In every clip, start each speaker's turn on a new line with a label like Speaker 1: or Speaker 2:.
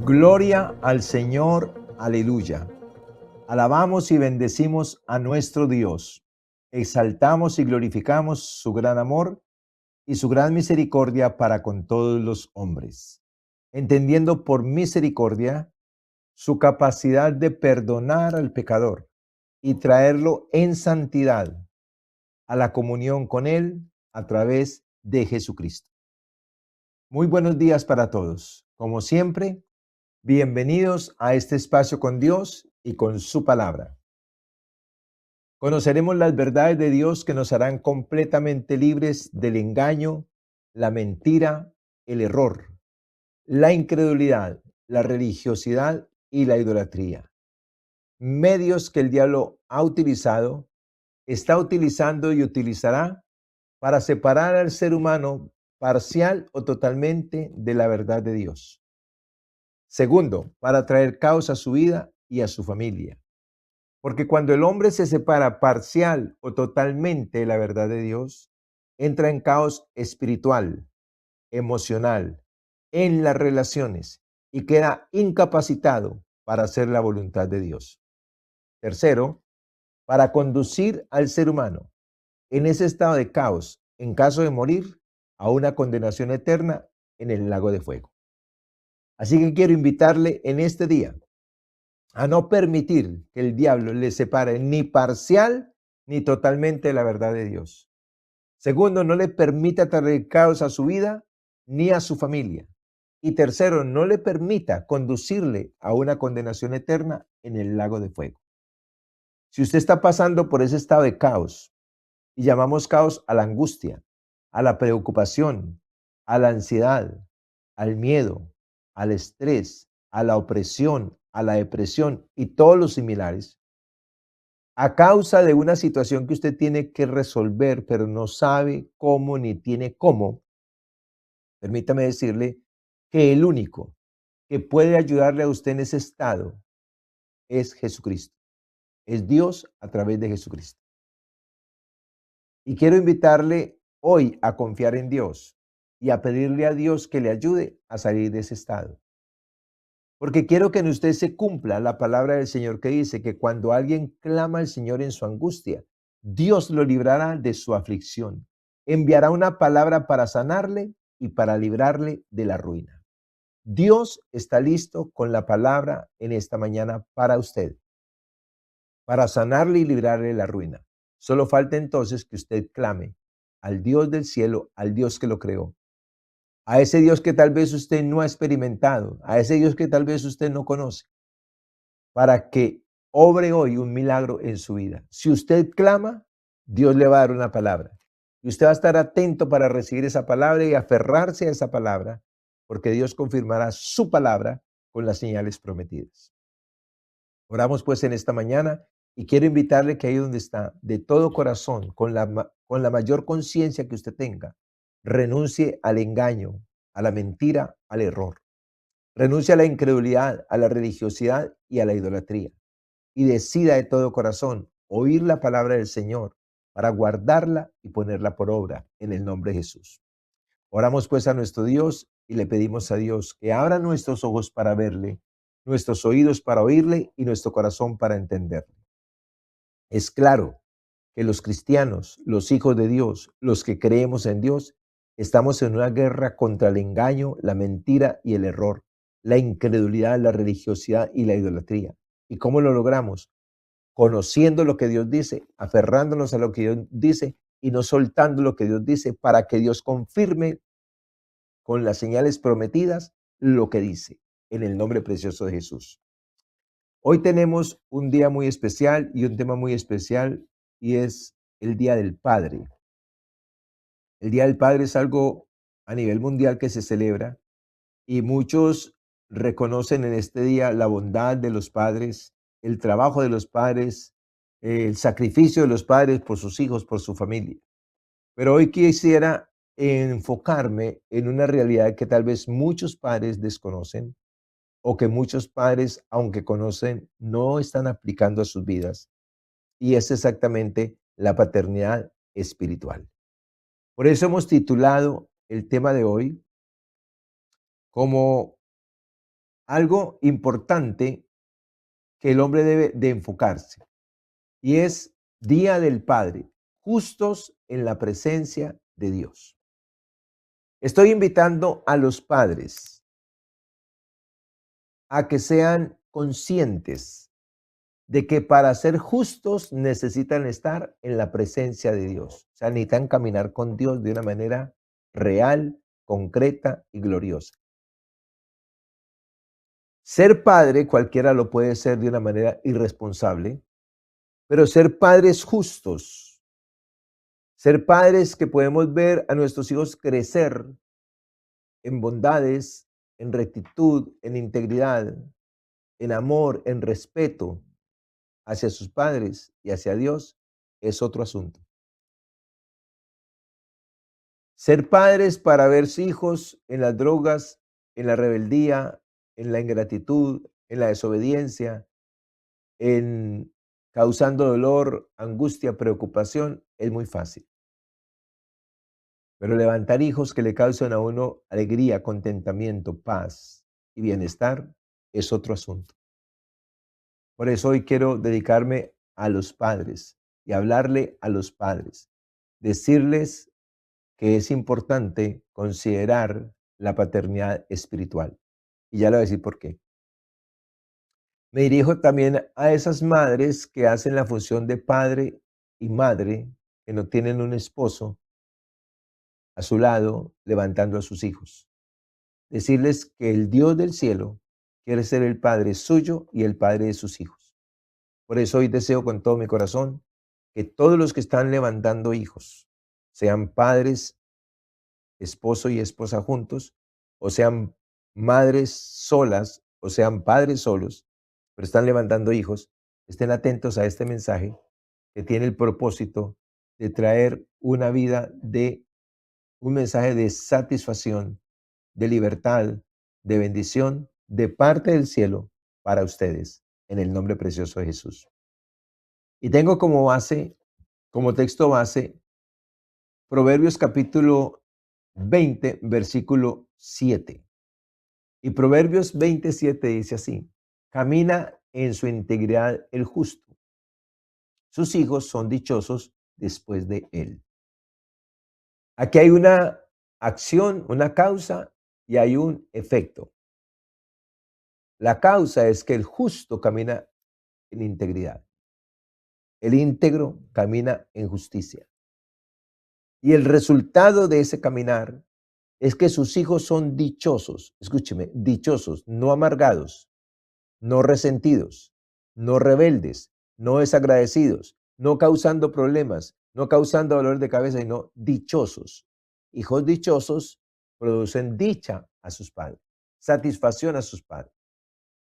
Speaker 1: Gloria al Señor, aleluya. Alabamos y bendecimos a nuestro Dios. Exaltamos y glorificamos su gran amor y su gran misericordia para con todos los hombres, entendiendo por misericordia su capacidad de perdonar al pecador y traerlo en santidad a la comunión con Él a través de Jesucristo. Muy buenos días para todos. Como siempre, bienvenidos a este espacio con Dios y con su palabra. Conoceremos las verdades de Dios que nos harán completamente libres del engaño, la mentira, el error, la incredulidad, la religiosidad y la idolatría. Medios que el diablo ha utilizado, está utilizando y utilizará para separar al ser humano parcial o totalmente de la verdad de Dios. Segundo, para traer caos a su vida y a su familia. Porque cuando el hombre se separa parcial o totalmente de la verdad de Dios, entra en caos espiritual, emocional, en las relaciones y queda incapacitado para hacer la voluntad de Dios. Tercero, para conducir al ser humano en ese estado de caos, en caso de morir, a una condenación eterna en el lago de fuego. Así que quiero invitarle en este día a no permitir que el diablo le separe ni parcial ni totalmente de la verdad de Dios. Segundo, no le permita traer caos a su vida ni a su familia. Y tercero, no le permita conducirle a una condenación eterna en el lago de fuego. Si usted está pasando por ese estado de caos, y llamamos caos a la angustia, a la preocupación, a la ansiedad, al miedo, al estrés, a la opresión, a la depresión y todos los similares, a causa de una situación que usted tiene que resolver, pero no sabe cómo ni tiene cómo, permítame decirle que el único que puede ayudarle a usted en ese estado es Jesucristo. Es Dios a través de Jesucristo. Y quiero invitarle hoy a confiar en Dios y a pedirle a Dios que le ayude a salir de ese estado. Porque quiero que en usted se cumpla la palabra del Señor que dice que cuando alguien clama al Señor en su angustia, Dios lo librará de su aflicción. Enviará una palabra para sanarle y para librarle de la ruina. Dios está listo con la palabra en esta mañana para usted, para sanarle y librarle de la ruina. Solo falta entonces que usted clame al Dios del cielo, al Dios que lo creó, a ese Dios que tal vez usted no ha experimentado, a ese Dios que tal vez usted no conoce, para que obre hoy un milagro en su vida. Si usted clama, Dios le va a dar una palabra. Y usted va a estar atento para recibir esa palabra y aferrarse a esa palabra, porque Dios confirmará su palabra con las señales prometidas. Oramos pues en esta mañana y quiero invitarle que ahí donde está, de todo corazón, con la mayor conciencia que usted tenga, renuncie al engaño, a la mentira, al error. Renuncie a la incredulidad, a la religiosidad y a la idolatría. Y decida de todo corazón oír la palabra del Señor para guardarla y ponerla por obra en el nombre de Jesús. Oramos pues a nuestro Dios y le pedimos a Dios que abra nuestros ojos para verle, nuestros oídos para oírle y nuestro corazón para entenderle. Es claro que los cristianos, los hijos de Dios, los que creemos en Dios, estamos en una guerra contra el engaño, la mentira y el error, la incredulidad, la religiosidad y la idolatría. ¿Y cómo lo logramos? Conociendo lo que Dios dice, aferrándonos a lo que Dios dice y no soltando lo que Dios dice para que Dios confirme con las señales prometidas lo que dice, en el nombre precioso de Jesús. Hoy tenemos un día muy especial y un tema muy especial y es el Día del Padre. El Día del Padre es algo a nivel mundial que se celebra y muchos reconocen en este día la bondad de los padres, el trabajo de los padres, el sacrificio de los padres por sus hijos, por su familia. Pero hoy quisiera enfocarme en una realidad que tal vez muchos padres desconocen o que muchos padres, aunque conocen, no están aplicando a sus vidas, y es exactamente la paternidad espiritual. Por eso hemos titulado el tema de hoy como algo importante que el hombre debe de enfocarse, y es Día del Padre, justos en la presencia de Dios. Estoy invitando a los padres a que sean conscientes de que para ser justos necesitan estar en la presencia de Dios. O sea, necesitan caminar con Dios de una manera real, concreta y gloriosa. Ser padre, cualquiera lo puede ser de una manera irresponsable, pero ser padres justos, ser padres que podemos ver a nuestros hijos crecer en bondades, en rectitud, en integridad, en amor, en respeto hacia sus padres y hacia Dios, es otro asunto. Ser padres para ver sus hijos en las drogas, en la rebeldía, en la ingratitud, en la desobediencia, en causando dolor, angustia, preocupación, es muy fácil. Pero levantar hijos que le causen a uno alegría, contentamiento, paz y bienestar es otro asunto. Por eso hoy quiero dedicarme a los padres y hablarle a los padres, decirles que es importante considerar la paternidad espiritual. Y ya le voy a decir por qué. Me dirijo también a esas madres que hacen la función de padre y madre, que no tienen un esposo a su lado levantando a sus hijos. Decirles que el Dios del cielo quiere ser el Padre suyo y el Padre de sus hijos. Por eso hoy deseo con todo mi corazón que todos los que están levantando hijos, sean padres, esposo y esposa juntos, o sean madres solas, o sean padres solos, pero están levantando hijos, estén atentos a este mensaje que tiene el propósito de traer una vida de un mensaje de satisfacción, de libertad, de bendición de parte del cielo para ustedes, en el nombre precioso de Jesús. Y tengo como base, como texto base, Proverbios capítulo 20, versículo 7. Y Proverbios 27 dice así: camina en su integridad el justo. Sus hijos son dichosos después de él. Aquí hay una acción, una causa y hay un efecto. La causa es que el justo camina en integridad. El íntegro camina en justicia. Y el resultado de ese caminar es que sus hijos son dichosos. Escúcheme, dichosos, no amargados, no resentidos, no rebeldes, no desagradecidos, no causando problemas, no causando dolor de cabeza, sino dichosos. Hijos dichosos producen dicha a sus padres, satisfacción a sus padres.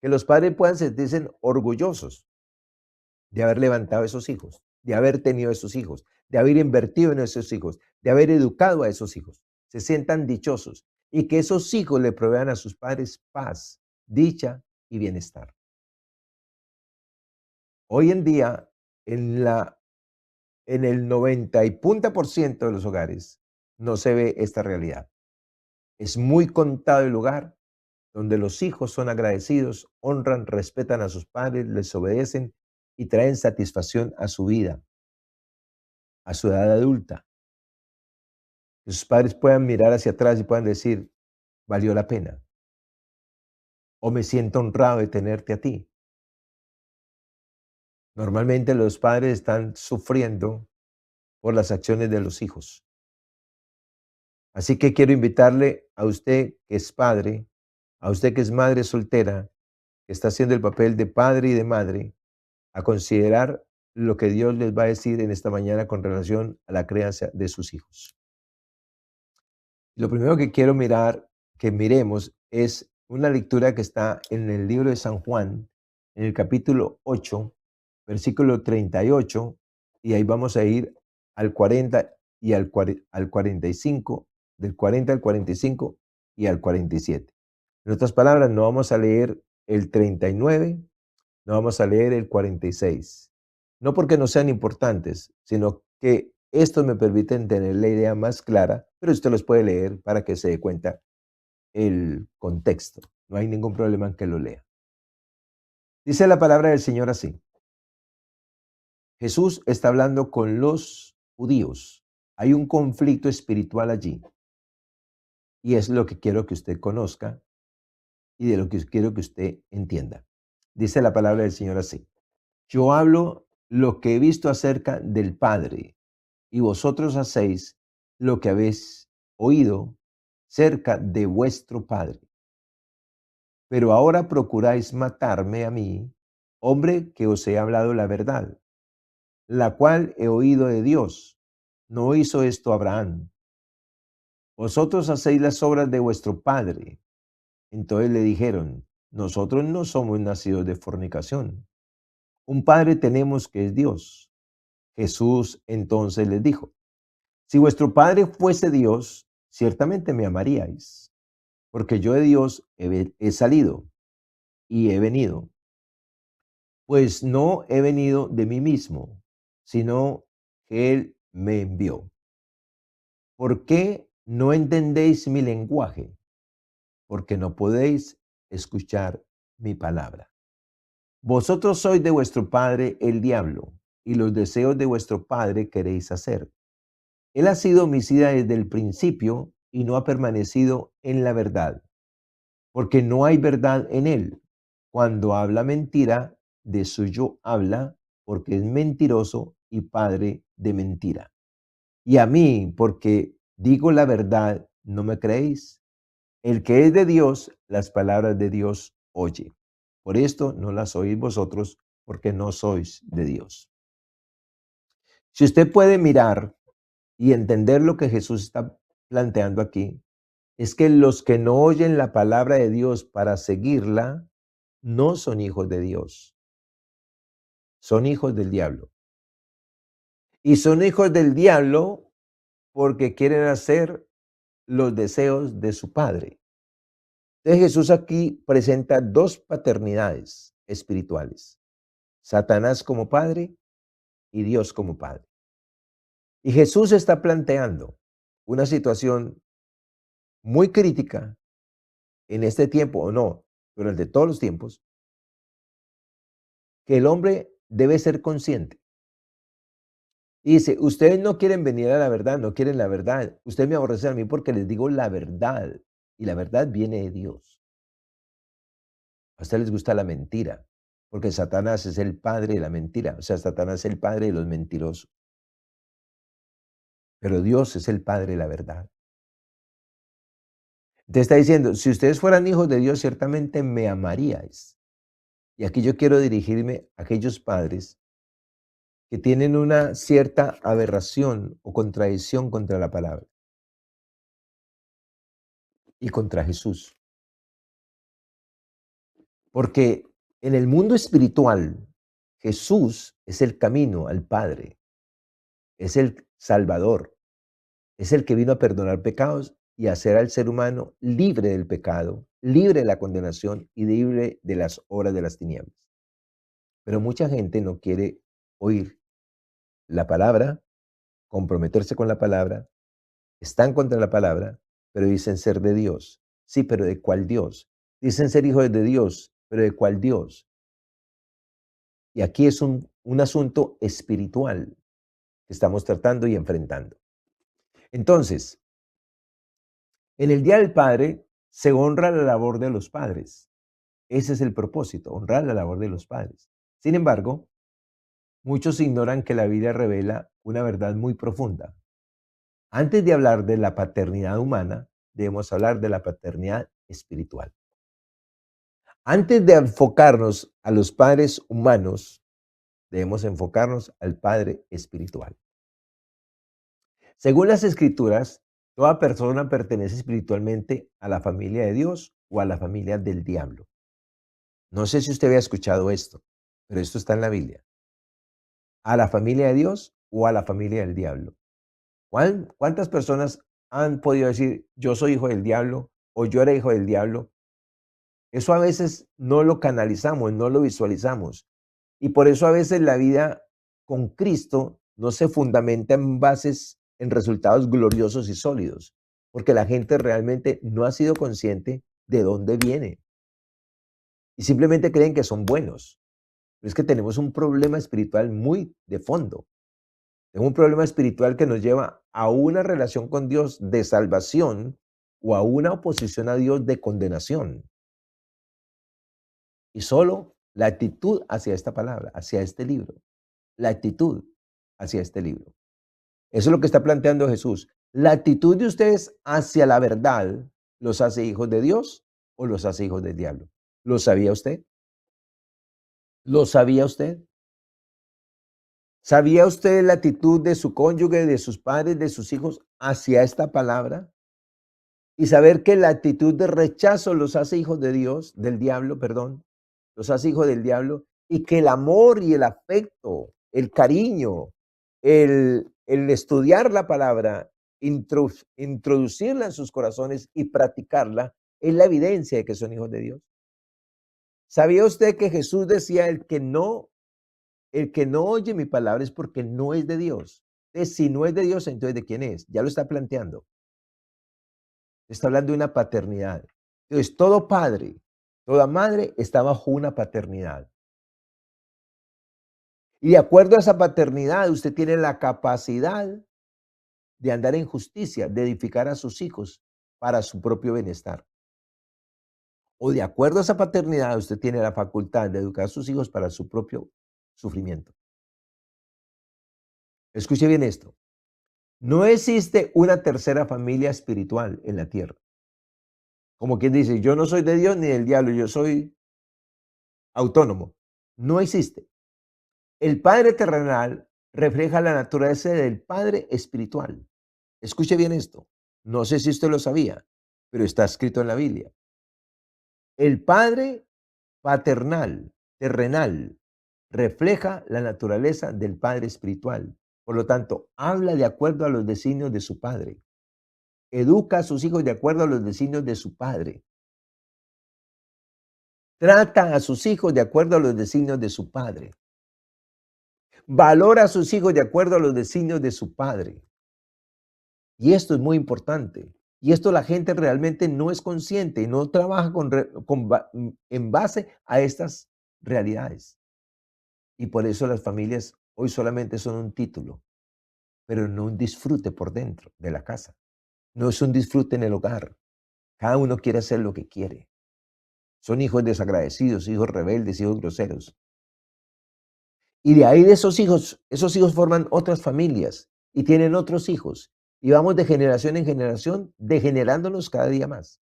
Speaker 1: Que los padres puedan sentirse orgullosos de haber levantado a esos hijos, de haber tenido esos hijos, de haber invertido en esos hijos, de haber educado a esos hijos. Se sientan dichosos y que esos hijos le provean a sus padres paz, dicha y bienestar. Hoy en día, en, en el 90 y punta por ciento de los hogares, no se ve esta realidad. Es muy contado el lugar donde los hijos son agradecidos, honran, respetan a sus padres, les obedecen y traen satisfacción a su vida, a su edad adulta. Que sus padres puedan mirar hacia atrás y puedan decir, valió la pena, o me siento honrado de tenerte a ti. Normalmente los padres están sufriendo por las acciones de los hijos. Así que quiero invitarle a usted que es padre, a usted que es madre soltera, que está haciendo el papel de padre y de madre, a considerar lo que Dios les va a decir en esta mañana con relación a la crianza de sus hijos. Lo primero que quiero que miremos, es una lectura que está en el libro de San Juan, en el capítulo 8, versículo 38, y ahí vamos a ir al 40 y al 45, del 40 al 45 y al 47. En otras palabras, no vamos a leer el 39, no vamos a leer el 46. No porque no sean importantes, sino que estos me permiten tener la idea más clara, pero usted los puede leer para que se dé cuenta el contexto. No hay ningún problema en que lo lea. Dice la palabra del Señor así. Jesús está hablando con los judíos. Hay un conflicto espiritual allí. Y es lo que quiero que usted conozca y de lo que quiero que usted entienda. Dice la palabra del Señor así. Yo hablo lo que he visto acerca del Padre, y vosotros hacéis lo que habéis oído cerca de vuestro Padre. Pero ahora procuráis matarme a mí, hombre que os he hablado la verdad, la cual he oído de Dios. No hizo esto Abraham. Vosotros hacéis las obras de vuestro padre. Entonces le dijeron, nosotros no somos nacidos de fornicación. Un padre tenemos que es Dios. Jesús entonces les dijo, si vuestro padre fuese Dios, ciertamente me amaríais, porque yo de Dios he salido y he venido. Pues no he venido de mí mismo, sino que Él me envió. ¿Por qué no entendéis mi lenguaje? Porque no podéis escuchar mi palabra. Vosotros sois de vuestro padre el diablo, y los deseos de vuestro padre queréis hacer. Él ha sido homicida desde el principio y no ha permanecido en la verdad, porque no hay verdad en él. Cuando habla mentira, de suyo habla, porque es mentiroso y padre de mentira. Y a mí, porque digo la verdad, ¿no me creéis? El que es de Dios, las palabras de Dios oye. Por esto no las oís vosotros, porque no sois de Dios. Si usted puede mirar y entender lo que Jesús está planteando aquí, es que los que no oyen la palabra de Dios para seguirla, no son hijos de Dios, son hijos del diablo. Y son hijos del diablo porque quieren hacer los deseos de su padre. Entonces Jesús aquí presenta dos paternidades espirituales, Satanás como padre y Dios como padre. Y Jesús está planteando una situación muy crítica en este tiempo, o no, durante todos los tiempos, que el hombre debe ser consciente. Y dice, ustedes no quieren venir a la verdad, no quieren la verdad. Ustedes me aborrecen a mí porque les digo la verdad. Y la verdad viene de Dios. A ustedes les gusta la mentira, porque Satanás es el padre de la mentira. O sea, Satanás es el padre de los mentirosos. Pero Dios es el padre de la verdad. Te está diciendo, si ustedes fueran hijos de Dios, ciertamente me amaríais. Y aquí yo quiero dirigirme a aquellos padres que tienen una cierta aberración o contradicción contra la palabra y contra Jesús. Porque en el mundo espiritual, Jesús es el camino al Padre, es el Salvador, es el que vino a perdonar pecados y hacer al ser humano libre del pecado, libre de la condenación y libre de las obras de las tinieblas. Pero mucha gente no quiere oír la palabra, comprometerse con la palabra, están contra la palabra, pero dicen ser de Dios. Sí, pero ¿de cuál Dios? Dicen ser hijos de Dios, pero ¿de cuál Dios? Y aquí es un asunto espiritual que estamos tratando y enfrentando. Entonces, en el Día del Padre se honra la labor de los padres. Ese es el propósito, honrar la labor de los padres. Sin embargo, muchos ignoran que la Biblia revela una verdad muy profunda. Antes de hablar de la paternidad humana, debemos hablar de la paternidad espiritual. Antes de enfocarnos a los padres humanos, debemos enfocarnos al Padre espiritual. Según las Escrituras, toda persona pertenece espiritualmente a la familia de Dios o a la familia del diablo. No sé si usted había escuchado esto, pero esto está en la Biblia. ¿A la familia de Dios o a la familia del diablo? ¿Cuántas personas han podido decir, yo soy hijo del diablo o yo era hijo del diablo? Eso a veces no lo canalizamos, no lo visualizamos. Y por eso a veces la vida con Cristo no se fundamenta en bases, en resultados gloriosos y sólidos, porque la gente realmente no ha sido consciente de dónde viene y simplemente creen que son buenos. Pero es que tenemos un problema espiritual muy de fondo. Es un problema espiritual que nos lleva a una relación con Dios de salvación o a una oposición a Dios de condenación. Y solo la actitud hacia esta palabra, hacia este libro, la actitud hacia este libro. Eso es lo que está planteando Jesús. La actitud de ustedes hacia la verdad los hace hijos de Dios o los hace hijos del diablo. ¿Lo sabía usted? ¿Lo sabía usted? ¿Sabía usted la actitud de su cónyuge, de sus padres, de sus hijos hacia esta palabra? Y saber que la actitud de rechazo los hace hijos de Dios, del diablo, perdón, los hace hijos del diablo, y que el amor y el afecto, el cariño, el estudiar la palabra, introducirla en sus corazones y practicarla, es la evidencia de que son hijos de Dios. ¿Sabía usted que Jesús decía, el que no oye mi palabra es porque no es de Dios? Entonces, si no es de Dios, entonces ¿de quién es? Ya lo está planteando. Está hablando de una paternidad. Entonces, todo padre, toda madre está bajo una paternidad. Y de acuerdo a esa paternidad, usted tiene la capacidad de andar en justicia, de edificar a sus hijos para su propio bienestar. O de acuerdo a esa paternidad, usted tiene la facultad de educar a sus hijos para su propio sufrimiento. Escuche bien esto. No existe una tercera familia espiritual en la tierra. Como quien dice, yo no soy de Dios ni del diablo, yo soy autónomo. No existe. El Padre terrenal refleja la naturaleza del Padre espiritual. Escuche bien esto. No sé si usted lo sabía, pero está escrito en la Biblia. El Padre paternal, terrenal, refleja la naturaleza del Padre espiritual. Por lo tanto, habla de acuerdo a los designios de su Padre. Educa a sus hijos de acuerdo a los designios de su Padre. Trata a sus hijos de acuerdo a los designios de su Padre. Valora a sus hijos de acuerdo a los designios de su Padre. Y esto es muy importante. Y esto la gente realmente no es consciente y no trabaja en base a estas realidades. Y por eso las familias hoy solamente son un título, pero no un disfrute por dentro de la casa. No es un disfrute en el hogar. Cada uno quiere hacer lo que quiere. Son hijos desagradecidos, hijos rebeldes, hijos groseros. Y de ahí de esos hijos forman otras familias y tienen otros hijos. Y vamos de generación en generación, degenerándonos cada día más.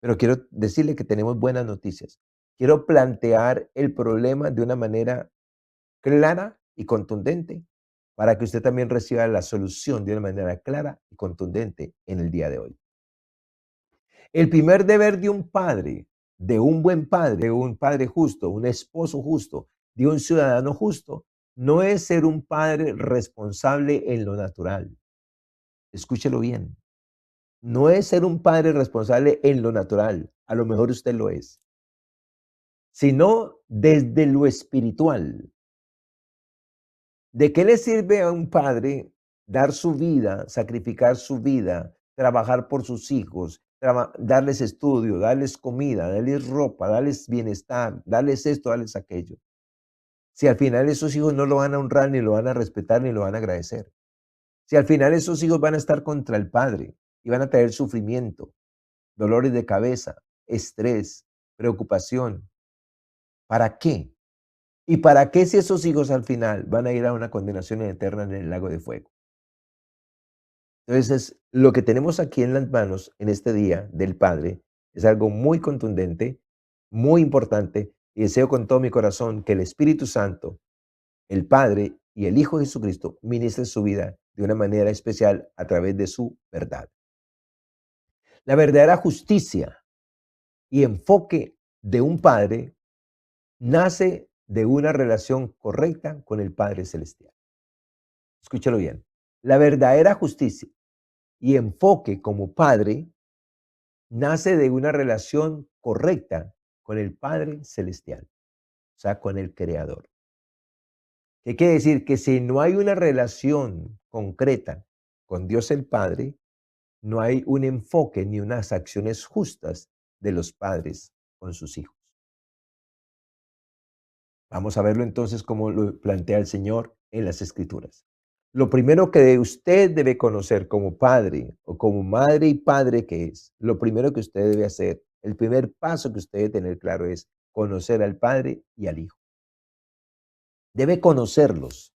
Speaker 1: Pero quiero decirle que tenemos buenas noticias. Quiero plantear el problema de una manera clara y contundente para que usted también reciba la solución de una manera clara y contundente en el día de hoy. El primer deber de un padre, de un buen padre, de un padre justo, un esposo justo, de un ciudadano justo, no es ser un padre responsable en lo natural. Escúchelo bien. No es ser un padre responsable en lo natural. A lo mejor usted lo es. Sino desde lo espiritual. ¿De qué le sirve a un padre dar su vida, sacrificar su vida, trabajar por sus hijos, darles estudio, darles comida, darles ropa, darles bienestar, darles esto, darles aquello? Si al final esos hijos no lo van a honrar, ni lo van a respetar, ni lo van a agradecer. Si al final esos hijos van a estar contra el padre y van a traer sufrimiento, dolores de cabeza, estrés, preocupación. ¿Para qué? ¿Y para qué si esos hijos al final van a ir a una condenación eterna en el lago de fuego? Entonces, lo que tenemos aquí en las manos en este día del Padre es algo muy contundente, muy importante, y deseo con todo mi corazón que el Espíritu Santo, el Padre y el Hijo Jesucristo ministren su vida de una manera especial a través de su verdad. La verdadera justicia y enfoque de un padre nace de una relación correcta con el Padre Celestial. Escúchalo bien. La verdadera justicia y enfoque como padre nace de una relación correcta con el Padre Celestial, o sea, con el Creador. ¿Qué quiere decir? Que si no hay una relación concreta con Dios el Padre, no hay un enfoque ni unas acciones justas de los padres con sus hijos. Vamos a verlo entonces como lo plantea el Señor en las Escrituras. Lo primero que usted debe conocer como padre o como madre y padre que es, lo primero que usted debe hacer, el primer paso que usted debe tener claro es conocer al padre y al hijo. Debe conocerlos,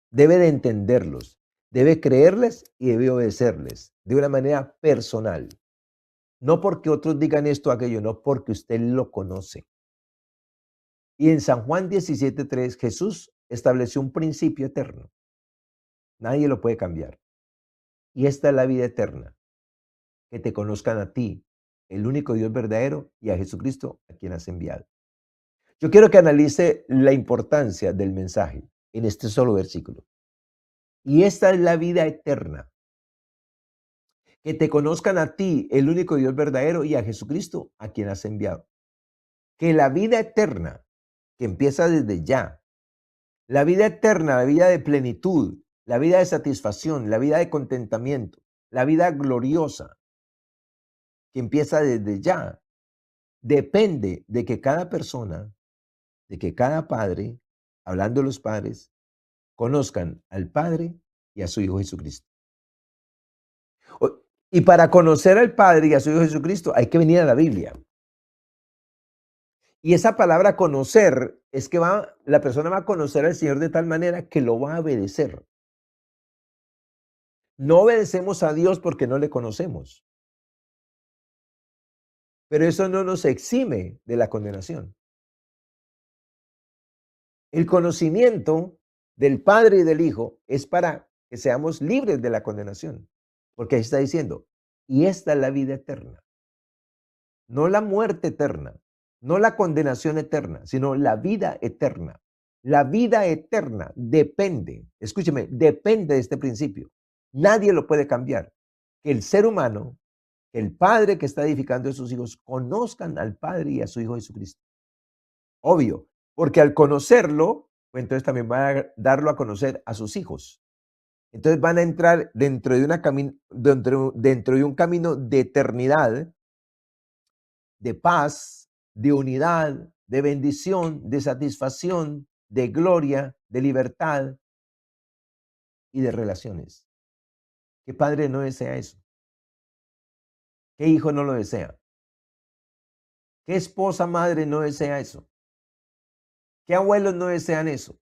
Speaker 1: debe de entenderlos, debe creerles y debe obedecerles de una manera personal. No porque otros digan esto o aquello, no porque usted lo conoce. Y en San Juan 17:3, Jesús estableció un principio eterno. Nadie lo puede cambiar. Y esta es la vida eterna, que te conozcan a ti, el único Dios verdadero, y a Jesucristo, a quien has enviado. Yo quiero que analice la importancia del mensaje en este solo versículo. Y esta es la vida eterna, que te conozcan a ti, el único Dios verdadero, y a Jesucristo, a quien has enviado. Que la vida eterna, que empieza desde ya, la vida eterna, la vida de plenitud, la vida de satisfacción, la vida de contentamiento, la vida gloriosa, que empieza desde ya, depende de que cada persona, de que cada padre, hablando de los padres, conozcan al Padre y a su Hijo Jesucristo. Y para conocer al Padre y a su Hijo Jesucristo hay que venir a la Biblia. Y esa palabra conocer es que la persona va a conocer al Señor de tal manera que lo va a obedecer. No obedecemos a Dios porque no le conocemos. Pero eso no nos exime de la condenación. El conocimiento del Padre y del Hijo es para que seamos libres de la condenación. Porque ahí está diciendo, y esta es la vida eterna. No la muerte eterna, no la condenación eterna, sino la vida eterna. La vida eterna depende, escúcheme, depende de este principio. Nadie lo puede cambiar. Que el ser humano, que el padre que está edificando a sus hijos, conozcan al Padre y a su Hijo Jesucristo. Obvio, porque al conocerlo, pues entonces también van a darlo a conocer a sus hijos. Entonces van a entrar dentro de, dentro de un camino de eternidad, de paz, de unidad, de bendición, de satisfacción, de gloria, de libertad y de relaciones. ¿Qué padre no desea eso? ¿Qué hijo no lo desea? ¿Qué esposa, madre no desea eso? ¿Qué abuelos no desean eso?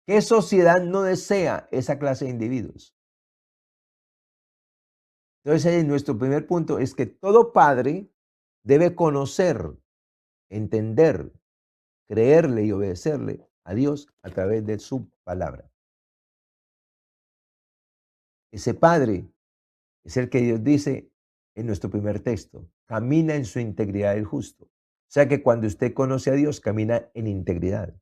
Speaker 1: ¿Qué sociedad no desea esa clase de individuos? Entonces, nuestro primer punto es que todo padre debe conocer, entender, creerle y obedecerle a Dios a través de su palabra. Ese padre es el que Dios dice en nuestro primer texto, camina en su integridad el justo. O sea que cuando usted conoce a Dios, camina en integridad.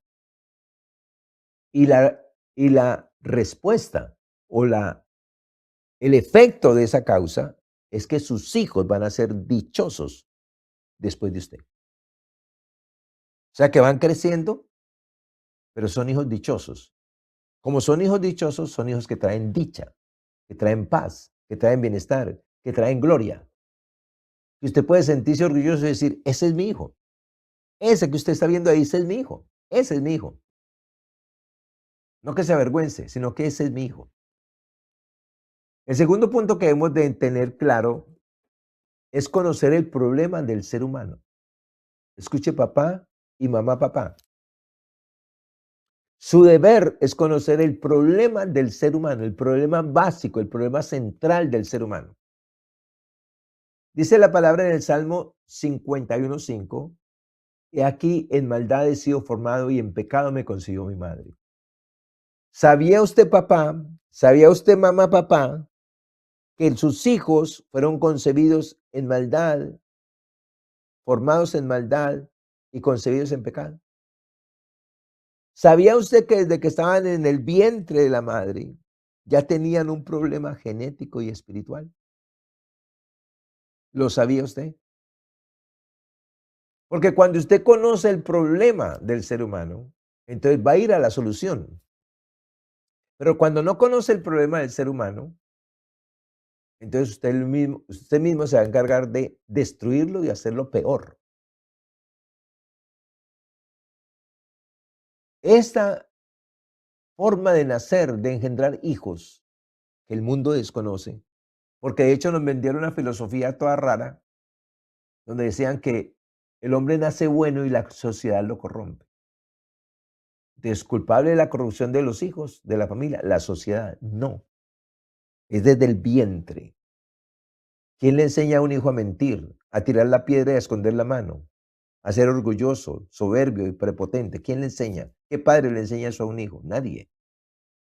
Speaker 1: Y la respuesta o el efecto de esa causa es que sus hijos van a ser dichosos después de usted. O sea que van creciendo, pero son hijos dichosos. Como son hijos dichosos, son hijos que traen dicha, que traen paz, que traen bienestar, que traen gloria. Y usted puede sentirse orgulloso y decir, ese es mi hijo. Ese que usted está viendo ahí, ese es mi hijo. Ese es mi hijo. No que se avergüence, sino que ese es mi hijo. El segundo punto que debemos de tener claro es conocer el problema del ser humano. Escuche papá y mamá papá. Su deber es conocer el problema del ser humano, el problema básico, el problema central del ser humano. Dice la palabra en el Salmo 51:5, he aquí en maldad he sido formado y en pecado me concibió mi madre. ¿Sabía usted, papá? ¿Sabía usted, mamá, papá, que sus hijos fueron concebidos en maldad, formados en maldad y concebidos en pecado? ¿Sabía usted que desde que estaban en el vientre de la madre ya tenían un problema genético y espiritual? ¿Lo sabía usted? Porque cuando usted conoce el problema del ser humano, entonces va a ir a la solución. Pero cuando no conoce el problema del ser humano, Entonces usted mismo se va a encargar de destruirlo y hacerlo peor. Esta forma de nacer, de engendrar hijos que el mundo desconoce, porque de hecho nos vendieron una filosofía toda rara, donde decían que el hombre nace bueno y la sociedad lo corrompe. ¿Es culpable de la corrupción de los hijos, de la familia? La sociedad, no. Es desde el vientre. ¿Quién le enseña a un hijo a mentir, a tirar la piedra y a esconder la mano, a ser orgulloso, soberbio y prepotente? ¿Quién le enseña? ¿Qué padre le enseña eso a un hijo? Nadie.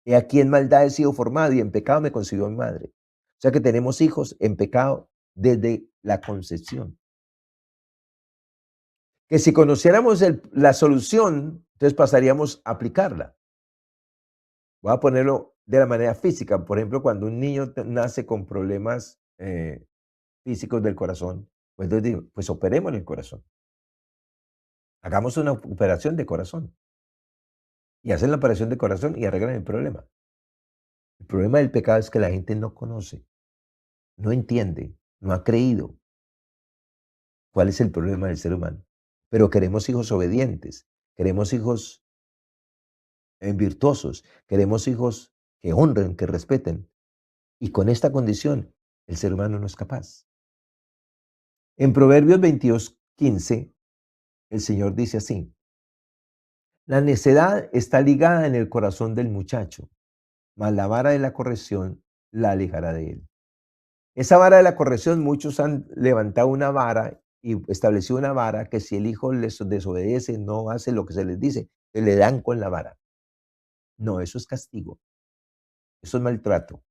Speaker 1: He aquí en maldad he sido formado y en pecado me concibió mi madre. O sea que tenemos hijos en pecado desde la concepción. Que si conociéramos la solución, entonces pasaríamos a aplicarla. Voy a ponerlo de la manera física. Por ejemplo, cuando un niño nace con problemas físicos del corazón, pues, entonces digo, pues operemos el corazón. Hagamos una operación de corazón. Y hacen la operación de corazón y arreglan el problema. El problema del pecado es que la gente no conoce, no entiende, no ha creído cuál es el problema del ser humano. Pero queremos hijos obedientes, queremos hijos virtuosos, queremos hijos que honren, que respeten. Y con esta condición, el ser humano no es capaz. En Proverbios 22:15, el Señor dice así: la necedad está ligada en el corazón del muchacho, mas la vara de la corrección la alejará de él. Esa vara de la corrección, muchos han levantado una vara y establecido una vara que si el hijo les desobedece, no hace lo que se les dice, se le dan con la vara. No, eso es castigo, eso es maltrato,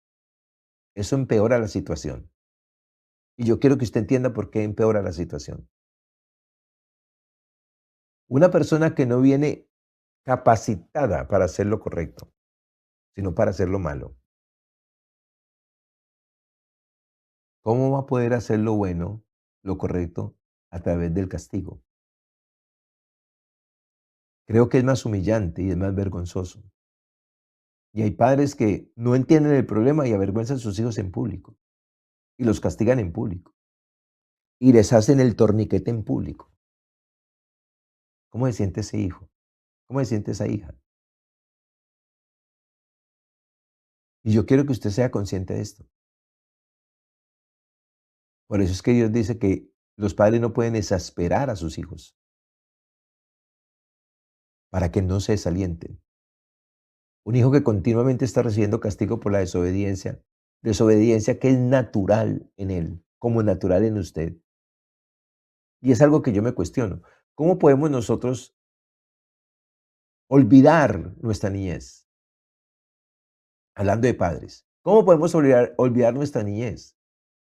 Speaker 1: eso empeora la situación. Y yo quiero que usted entienda por qué empeora la situación. Una persona que no viene capacitada para hacer lo correcto, sino para hacer lo malo, ¿cómo va a poder hacer lo bueno, lo correcto, a través del castigo? Creo que es más humillante y es más vergonzoso. Y hay padres que no entienden el problema y avergüenzan a sus hijos en público y los castigan en público y les hacen el torniquete en público. ¿Cómo se siente ese hijo? ¿Cómo se siente esa hija? Y yo quiero que usted sea consciente de esto. Por eso es que Dios dice que los padres no pueden exasperar a sus hijos para que no se desalienten. Un hijo que continuamente está recibiendo castigo por la desobediencia, desobediencia que es natural en él, como natural en usted. Y es algo que yo me cuestiono. ¿Cómo podemos nosotros olvidar nuestra niñez? Hablando de padres. ¿Cómo podemos olvidar nuestra niñez?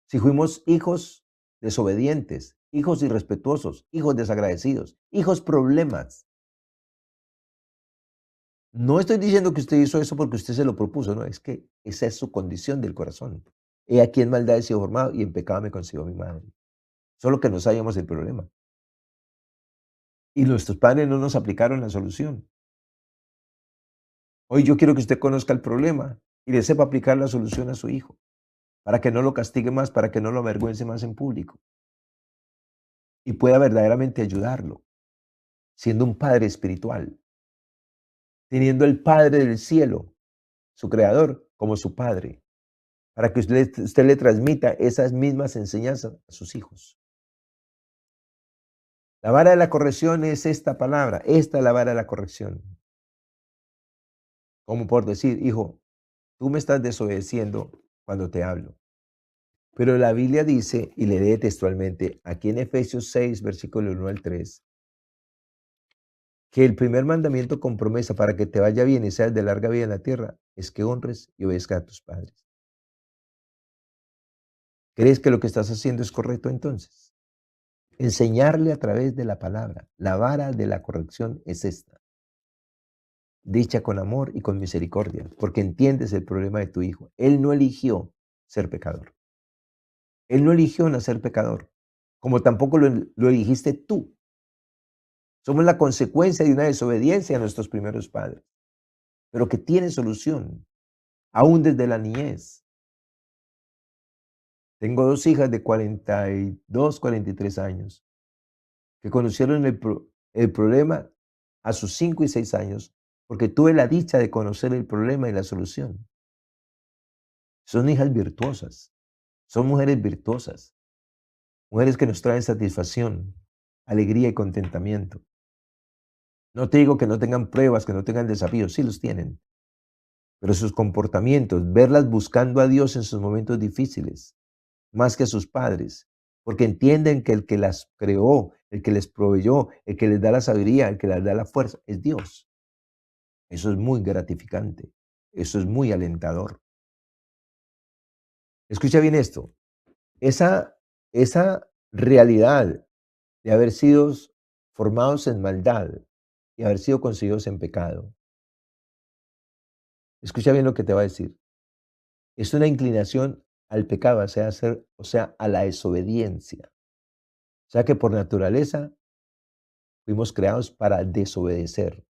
Speaker 1: Si fuimos hijos desobedientes, hijos irrespetuosos, hijos desagradecidos, hijos problemas. No estoy diciendo que usted hizo eso porque usted se lo propuso, no, es que esa es su condición del corazón. He aquí en maldad he sido formado y en pecado me concibió mi madre. Solo que no sabíamos el problema. Y nuestros padres no nos aplicaron la solución. Hoy yo quiero que usted conozca el problema y le sepa aplicar la solución a su hijo, para que no lo castigue más, para que no lo avergüence más en público y pueda verdaderamente ayudarlo, siendo un padre espiritual, teniendo el Padre del cielo, su creador, como su padre, para que usted le transmita esas mismas enseñanzas a sus hijos. La vara de la corrección es esta palabra, esta es la vara de la corrección. Como por decir, hijo, tú me estás desobedeciendo cuando te hablo. Pero la Biblia dice, y le lee textualmente, aquí en Efesios 6, versículo 1 al 3, que el primer mandamiento con promesa para que te vaya bien y seas de larga vida en la tierra es que honres y obedezcas a tus padres. ¿Crees que lo que estás haciendo es correcto entonces? Enseñarle a través de la palabra. La vara de la corrección es esta, dicha con amor y con misericordia, porque entiendes el problema de tu hijo. Él no eligió ser pecador. Él no eligió nacer pecador, como tampoco lo eligiste tú. Somos la consecuencia de una desobediencia a nuestros primeros padres, pero que tiene solución, aún desde la niñez. Tengo 2 hijas de 42, 43 años, que conocieron el problema a sus 5 y 6 años, porque tuve la dicha de conocer el problema y la solución. Son hijas virtuosas, son mujeres virtuosas, mujeres que nos traen satisfacción, alegría y contentamiento. No te digo que no tengan pruebas, que no tengan desafíos, sí los tienen, pero sus comportamientos, verlas buscando a Dios en sus momentos difíciles, más que a sus padres, porque entienden que el que las creó, el que les proveyó, el que les da la sabiduría, el que les da la fuerza, es Dios. Eso es muy gratificante, eso es muy alentador. Escucha bien esto, esa, esa realidad de haber sido formados en maldad y haber sido concebidos en pecado, escucha bien lo que te va a decir, es una inclinación al pecado, o sea, a la desobediencia. O sea que por naturaleza fuimos creados para desobedecer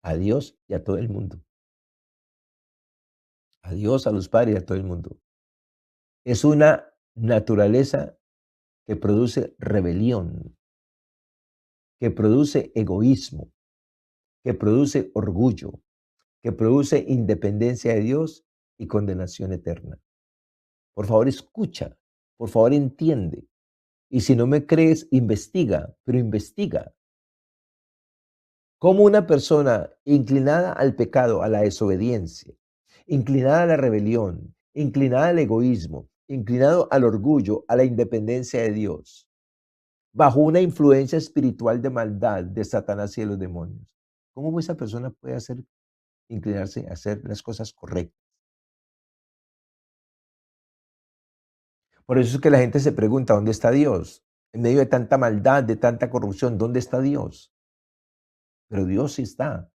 Speaker 1: a Dios y a todo el mundo. A Dios, a los padres y a todo el mundo. Es una naturaleza que produce rebelión, que produce egoísmo, que produce orgullo, que produce independencia de Dios y condenación eterna. Por favor, escucha, por favor, entiende. Y si no me crees, investiga, pero investiga. Cómo una persona inclinada al pecado, a la desobediencia, inclinada a la rebelión, inclinada al egoísmo, inclinado al orgullo, a la independencia de Dios, bajo una influencia espiritual de maldad de Satanás y de los demonios. ¿Cómo esa persona puede inclinarse a hacer las cosas correctas? Por eso es que la gente se pregunta, ¿dónde está Dios? En medio de tanta maldad, de tanta corrupción, ¿dónde está Dios? Pero Dios sí está,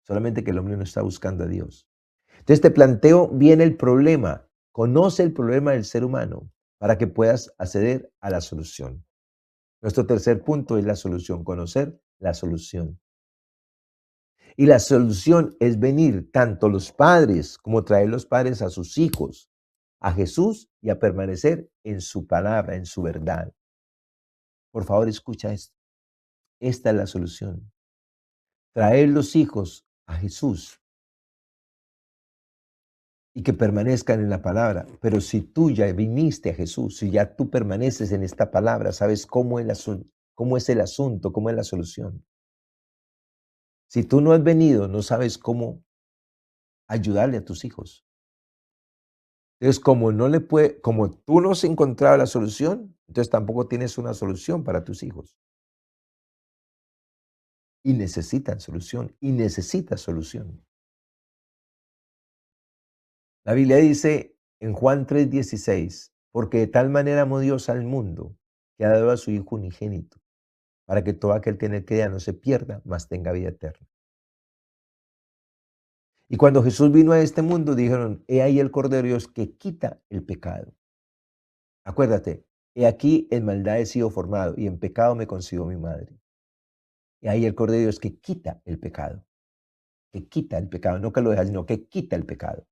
Speaker 1: solamente que el hombre no está buscando a Dios. Entonces te planteo bien el problema, conoce el problema del ser humano para que puedas acceder a la solución. Nuestro tercer punto es la solución, conocer la solución. Y la solución es venir tanto los padres como traer los padres a sus hijos, a Jesús y a permanecer en su palabra, en su verdad. Por favor, escucha esto. Esta es la solución. Traer los hijos a Jesús y que permanezcan en la palabra. Pero si tú ya viniste a Jesús, si ya tú permaneces en esta palabra, sabes cómo es el asunto, cómo es la solución. Si tú no has venido, no sabes cómo ayudarle a tus hijos. Entonces, como tú no has encontrado la solución, entonces tampoco tienes una solución para tus hijos. Y necesitan solución, y necesitas solución. La Biblia dice en Juan 3:16, porque de tal manera amó Dios al mundo, que ha dado a su Hijo unigénito, para que todo aquel que en él crea no se pierda, mas tenga vida eterna. Y cuando Jesús vino a este mundo, dijeron, he ahí el Cordero de Dios que quita el pecado. Acuérdate, he aquí en maldad he sido formado y en pecado me concibió mi madre. Y ahí el Cordero de Dios que quita el pecado, no que lo deja, sino que quita el pecado.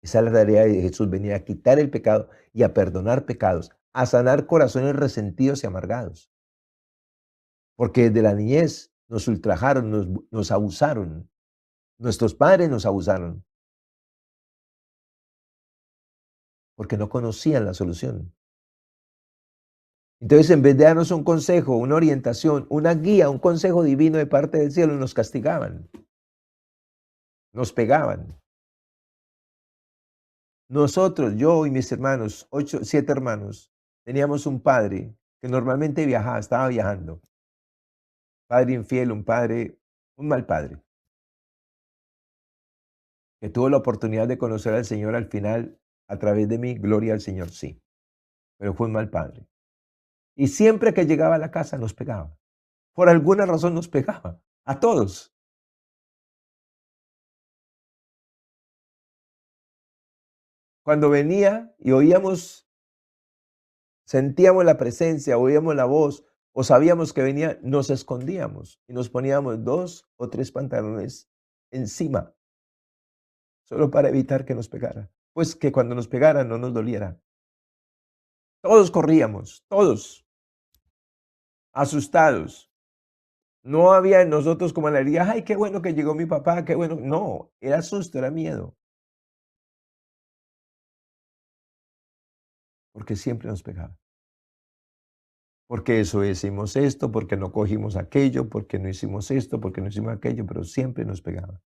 Speaker 1: Esa es la tarea de Jesús, venir a quitar el pecado y a perdonar pecados, a sanar corazones resentidos y amargados. Porque desde la niñez nos ultrajaron, nos abusaron, nuestros padres nos abusaron, porque no conocían la solución. Entonces, en vez de darnos un consejo, una orientación, una guía, un consejo divino de parte del cielo, nos castigaban, nos pegaban. Nosotros, yo y mis hermanos, 8, 7 hermanos, teníamos un padre que normalmente viajaba, estaba viajando. Padre infiel, un mal padre, que tuvo la oportunidad de conocer al Señor al final a través de mí, gloria al Señor, sí, pero fue un mal padre. Y siempre que llegaba a la casa nos pegaba. Por alguna razón nos pegaba, a todos. Cuando venía y sentíamos la presencia, oíamos la voz o sabíamos que venía, nos escondíamos y nos poníamos 2 o 3 pantalones encima, solo para evitar que nos pegara. pues que cuando nos pegaran no nos doliera. Todos corríamos, todos, asustados. No había en nosotros como alegría, ay, qué bueno que llegó mi papá, qué bueno. No, era susto, era miedo, porque siempre nos pegaba. Porque eso hicimos esto, porque no cogimos aquello, porque no hicimos esto, porque no hicimos aquello, pero siempre nos pegaba.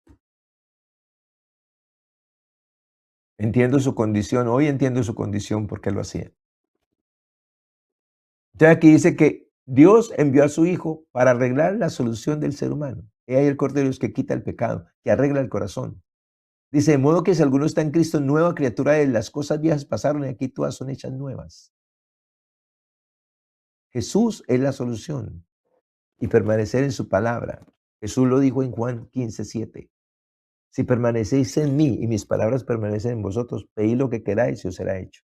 Speaker 1: Entiendo su condición, hoy entiendo su condición, por qué lo hacía. Entonces aquí dice que Dios envió a su Hijo para arreglar la solución del ser humano. He ahí el Cordero de Dios que quita el pecado, que arregla el corazón. Dice, de modo que si alguno está en Cristo, nueva criatura de las cosas viejas pasaron y aquí todas son hechas nuevas. Jesús es la solución y permanecer en su palabra. Jesús lo dijo en Juan 15:7. Si permanecéis en mí y mis palabras permanecen en vosotros, pedid lo que queráis y os será hecho.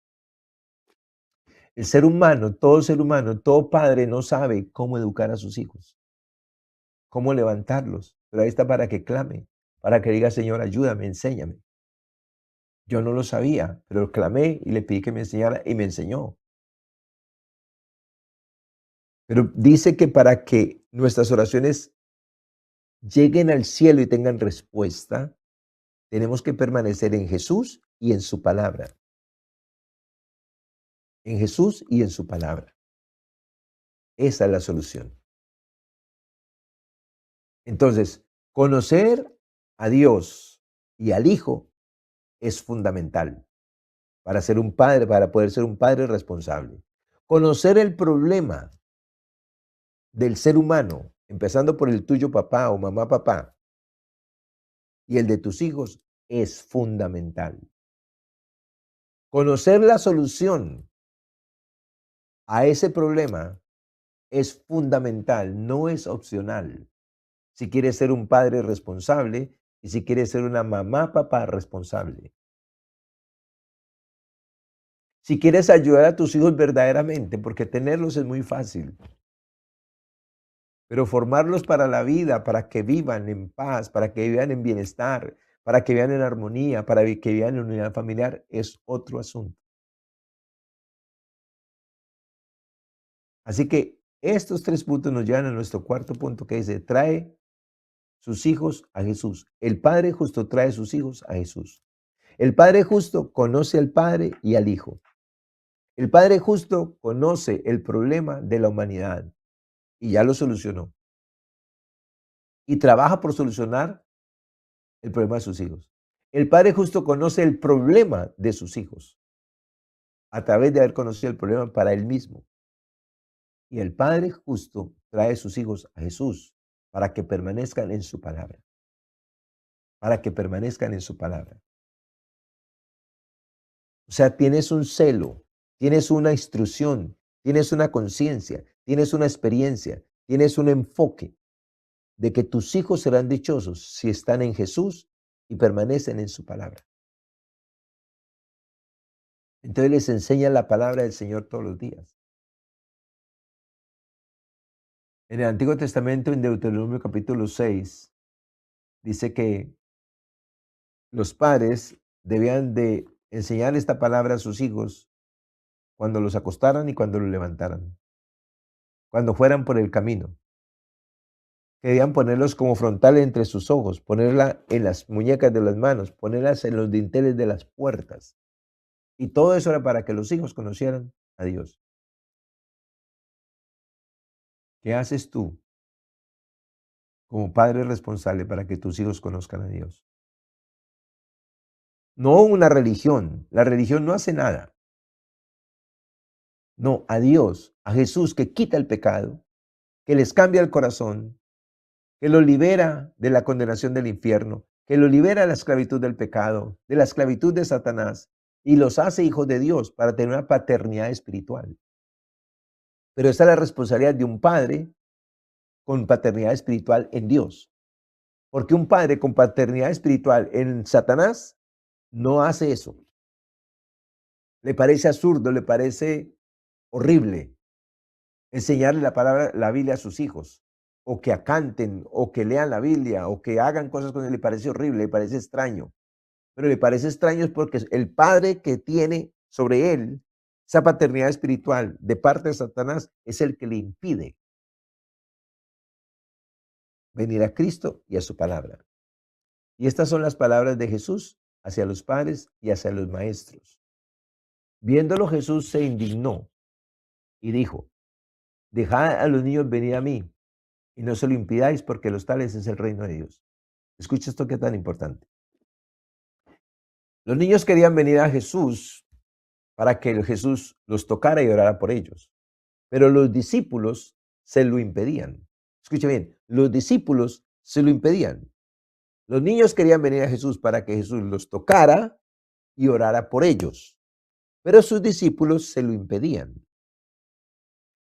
Speaker 1: El ser humano, todo padre no sabe cómo educar a sus hijos, cómo levantarlos, pero ahí está para que clame, para que diga, Señor, ayúdame, enséñame. Yo no lo sabía, pero clamé y le pedí que me enseñara y me enseñó. Pero dice que para que nuestras oraciones lleguen al cielo y tengan respuesta, tenemos que permanecer en Jesús y en su palabra. En Jesús y en su palabra. Esa es la solución. Entonces, conocer a Dios y al Hijo es fundamental para ser un padre, para poder ser un padre responsable. Conocer el problema del ser humano, empezando por el tuyo papá o mamá papá y el de tus hijos, es fundamental. Conocer la solución a ese problema es fundamental, no es opcional. Si quieres ser un padre responsable y si quieres ser una mamá papá responsable. Si quieres ayudar a tus hijos verdaderamente, porque tenerlos es muy fácil, pero formarlos para la vida, para que vivan en paz, para que vivan en bienestar, para que vivan en armonía, para que vivan en unidad familiar, es otro asunto. Así que estos 3 puntos nos llevan a nuestro cuarto punto que dice, trae sus hijos a Jesús. El Padre justo trae sus hijos a Jesús. El Padre justo conoce al Padre y al Hijo. El Padre justo conoce el problema de la humanidad y ya lo solucionó. Y trabaja por solucionar el problema de sus hijos. El Padre justo conoce el problema de sus hijos a través de haber conocido el problema para él mismo. Y el Padre justo trae sus hijos a Jesús para que permanezcan en su palabra. Para que permanezcan en su palabra. O sea, tienes un celo, tienes una instrucción, tienes una conciencia, tienes una experiencia, tienes un enfoque de que tus hijos serán dichosos si están en Jesús y permanecen en su palabra. Entonces les enseña la palabra del Señor todos los días. En el Antiguo Testamento, en Deuteronomio capítulo 6, dice que los padres debían de enseñar esta palabra a sus hijos cuando los acostaran y cuando los levantaran, cuando fueran por el camino. Que debían ponerlos como frontal entre sus ojos, ponerla en las muñecas de las manos, ponerlas en los dinteles de las puertas. Y todo eso era para que los hijos conocieran a Dios. ¿Qué haces tú como padre responsable para que tus hijos conozcan a Dios? No una religión. La religión no hace nada. No, a Dios, a Jesús que quita el pecado, que les cambia el corazón, que los libera de la condenación del infierno, que los libera de la esclavitud del pecado, de la esclavitud de Satanás, y los hace hijos de Dios para tener una paternidad espiritual. Pero esa es la responsabilidad de un padre con paternidad espiritual en Dios. Porque un padre con paternidad espiritual en Satanás no hace eso. Le parece absurdo, le parece horrible enseñarle la palabra, la Biblia a sus hijos, o que canten, o que lean la Biblia, o que hagan cosas con él, le parece horrible, le parece extraño. pero le parece extraño es porque el padre que tiene sobre él esa paternidad espiritual de parte de Satanás es el que le impide venir a Cristo y a su palabra. Y estas son las palabras de Jesús hacia los padres y hacia los maestros. Viéndolo, Jesús se indignó y dijo: dejad a los niños venir a mí y no se lo impidáis, porque los tales es el reino de Dios. Escucha esto que es tan importante. Los niños querían venir a Jesús para que Jesús los tocara y orara por ellos, pero los discípulos se lo impedían. Escucha bien, los discípulos se lo impedían. Los niños querían venir a Jesús para que Jesús los tocara y orara por ellos, pero sus discípulos se lo impedían.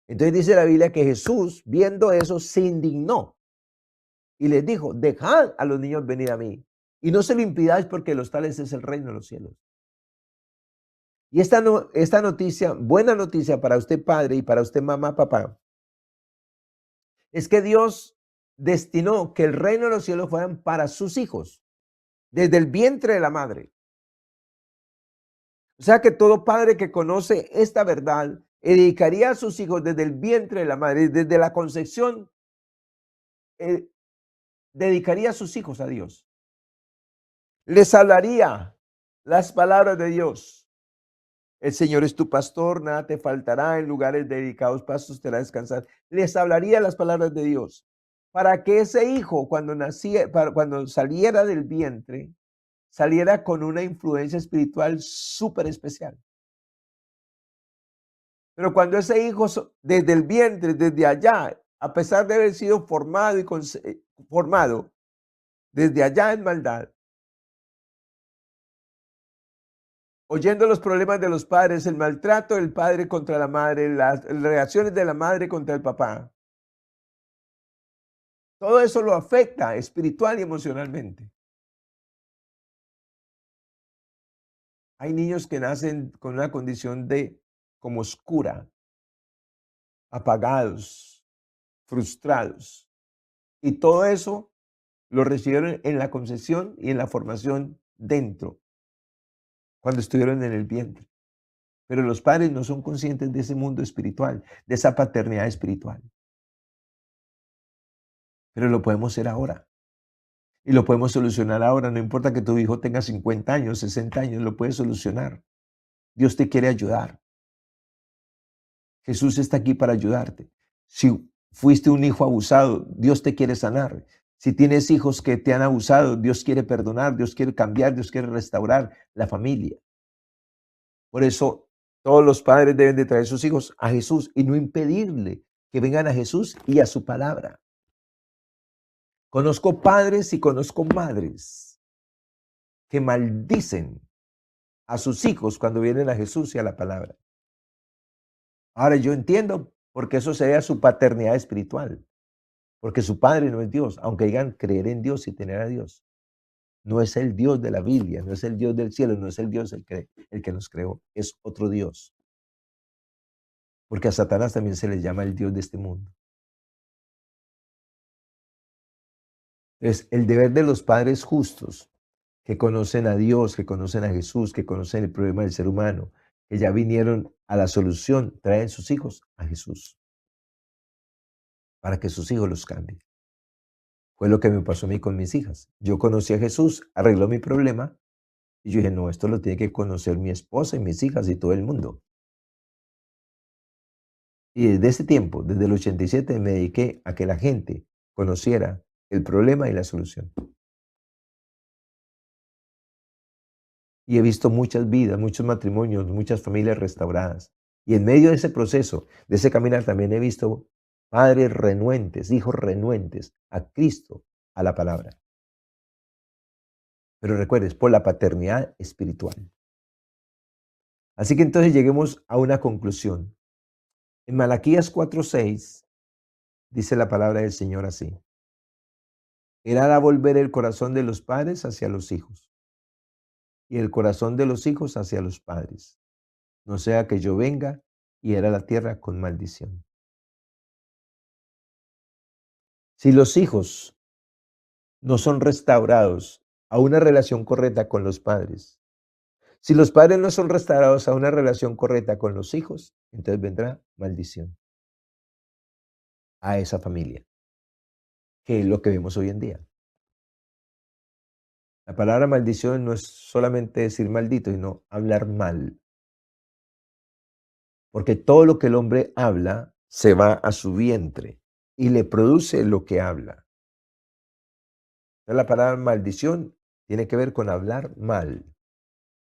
Speaker 1: Entonces dice la Biblia que Jesús, viendo eso, se indignó y les dijo: dejad a los niños venir a mí y no se lo impidáis, porque los tales es el reino de los cielos. Y esta noticia, buena noticia para usted padre y para usted mamá, papá, es que Dios destinó que el reino de los cielos fueran para sus hijos, desde el vientre de la madre. O sea que todo padre que conoce esta verdad dedicaría a sus hijos desde el vientre de la madre, desde la concepción, dedicaría a sus hijos a Dios. Les hablaría las palabras de Dios. El Señor es tu pastor, nada te faltará, en lugares dedicados pastos te hará descansar. Les hablaría las palabras de Dios para que ese hijo, cuando saliera del vientre, saliera con una influencia espiritual súper especial. Pero cuando ese hijo desde el vientre, desde allá, a pesar de haber sido formado formado desde allá en maldad, oyendo los problemas de los padres, el maltrato del padre contra la madre, las reacciones de la madre contra el papá, todo eso lo afecta espiritual y emocionalmente. Hay niños que nacen con una condición como oscura, apagados, frustrados. Y todo eso lo recibieron en la concepción y en la formación dentro, cuando estuvieron en el vientre. Pero los padres no son conscientes de ese mundo espiritual, de esa paternidad espiritual. Pero lo podemos hacer ahora. Y lo podemos solucionar ahora. No importa que tu hijo tenga 50 años, 60 años, lo puedes solucionar. Dios te quiere ayudar. Jesús está aquí para ayudarte. Si fuiste un hijo abusado, Dios te quiere sanar. Si tienes hijos que te han abusado, Dios quiere perdonar, Dios quiere cambiar, Dios quiere restaurar la familia. Por eso todos los padres deben de traer sus hijos a Jesús y no impedirle que vengan a Jesús y a su palabra. Conozco padres y conozco madres que maldicen a sus hijos cuando vienen a Jesús y a la palabra. Ahora yo entiendo porque eso se ve a su paternidad espiritual, porque su padre no es Dios, aunque digan creer en Dios y tener a Dios. No es el Dios de la Biblia, no es el Dios del cielo, no es el Dios el que nos creó, es otro Dios. Porque a Satanás también se le llama el Dios de este mundo. Es el deber de los padres justos que conocen a Dios, que conocen a Jesús, que conocen el problema del ser humano, que ya vinieron a la solución, traen sus hijos a Jesús para que sus hijos los cambien. Fue lo que me pasó a mí con mis hijas. Yo conocí a Jesús, arregló mi problema y yo dije: no, esto lo tiene que conocer mi esposa y mis hijas y todo el mundo. Y desde ese tiempo, desde el 87, me dediqué a que la gente conociera el problema y la solución. Y he visto muchas vidas, muchos matrimonios, muchas familias restauradas. Y en medio de ese proceso, de ese caminar, también he visto padres renuentes, hijos renuentes a Cristo, a la palabra. Pero recuerdes, por la paternidad espiritual. Así que entonces lleguemos a una conclusión. En Malaquías 4:6 dice la palabra del Señor así: Él hará volver el corazón de los padres hacia los hijos, y el corazón de los hijos hacia los padres, no sea que yo venga y hiera la tierra con maldición. Si los hijos no son restaurados a una relación correcta con los padres. Si los padres no son restaurados a una relación correcta con los hijos, entonces vendrá maldición a esa familia, que es lo que vemos hoy en día. La palabra maldición no es solamente decir maldito, sino hablar mal, porque todo lo que el hombre habla se va a su vientre y le produce lo que habla. Entonces, la palabra maldición tiene que ver con hablar mal.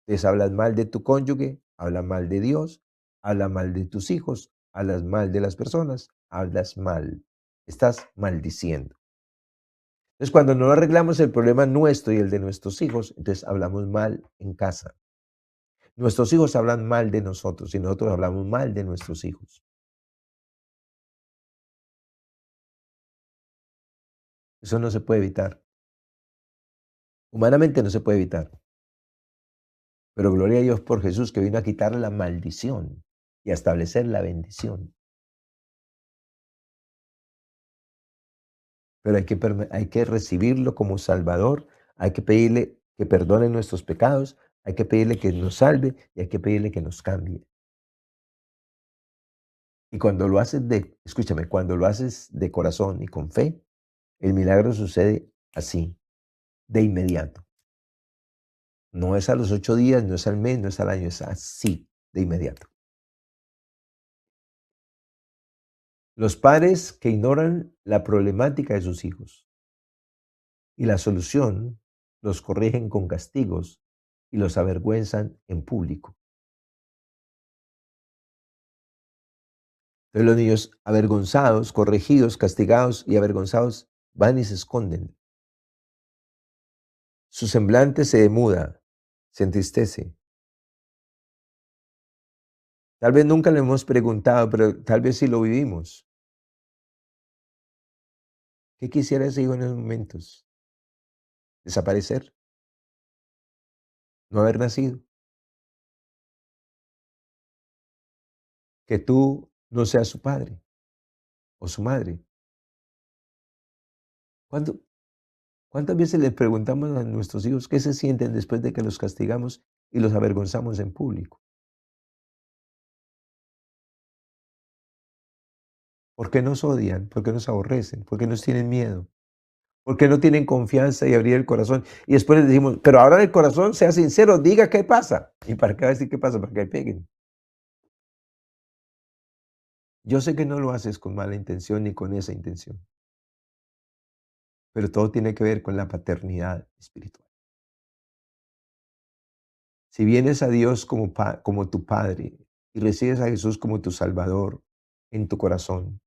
Speaker 1: Entonces hablas mal de tu cónyuge, hablas mal de Dios, hablas mal de tus hijos, hablas mal de las personas, hablas mal. Estás maldiciendo. Entonces, cuando no arreglamos el problema nuestro y el de nuestros hijos, entonces hablamos mal en casa. Nuestros hijos hablan mal de nosotros y nosotros hablamos mal de nuestros hijos. Eso no se puede evitar. Humanamente no se puede evitar. Pero gloria a Dios por Jesús que vino a quitar la maldición y a establecer la bendición. Pero hay que recibirlo como Salvador, hay que pedirle que perdone nuestros pecados, hay que pedirle que nos salve y hay que pedirle que nos cambie. Y cuando lo haces escúchame, cuando lo haces de corazón y con fe, el milagro sucede así, de inmediato. No es a los 8 días, no es al mes, no es al año, es así, de inmediato. Los padres que ignoran la problemática de sus hijos y la solución los corrigen con castigos y los avergüenzan en público. Entonces los niños avergonzados, corregidos, castigados y avergonzados van y se esconden. Su semblante se demuda, se entristece. Tal vez nunca le hemos preguntado, pero tal vez sí lo vivimos. ¿Qué quisiera ese hijo en esos momentos? ¿Desaparecer? ¿No haber nacido? ¿Que tú no seas su padre o su madre? ¿Cuánto- ¿Cuántas veces les preguntamos a nuestros hijos qué se sienten después de que los castigamos y los avergonzamos en público? ¿Por qué nos odian? ¿Por qué nos aborrecen? ¿Por qué nos tienen miedo? ¿Por qué no tienen confianza y abrir el corazón? Y después les decimos, pero ahora el corazón, sea sincero, diga qué pasa. ¿Y para qué va a decir qué pasa? Para que le peguen. Yo sé que no lo haces con mala intención ni con esa intención, pero todo tiene que ver con la paternidad espiritual. Si vienes a Dios como tu Padre y recibes a Jesús como tu Salvador en tu corazón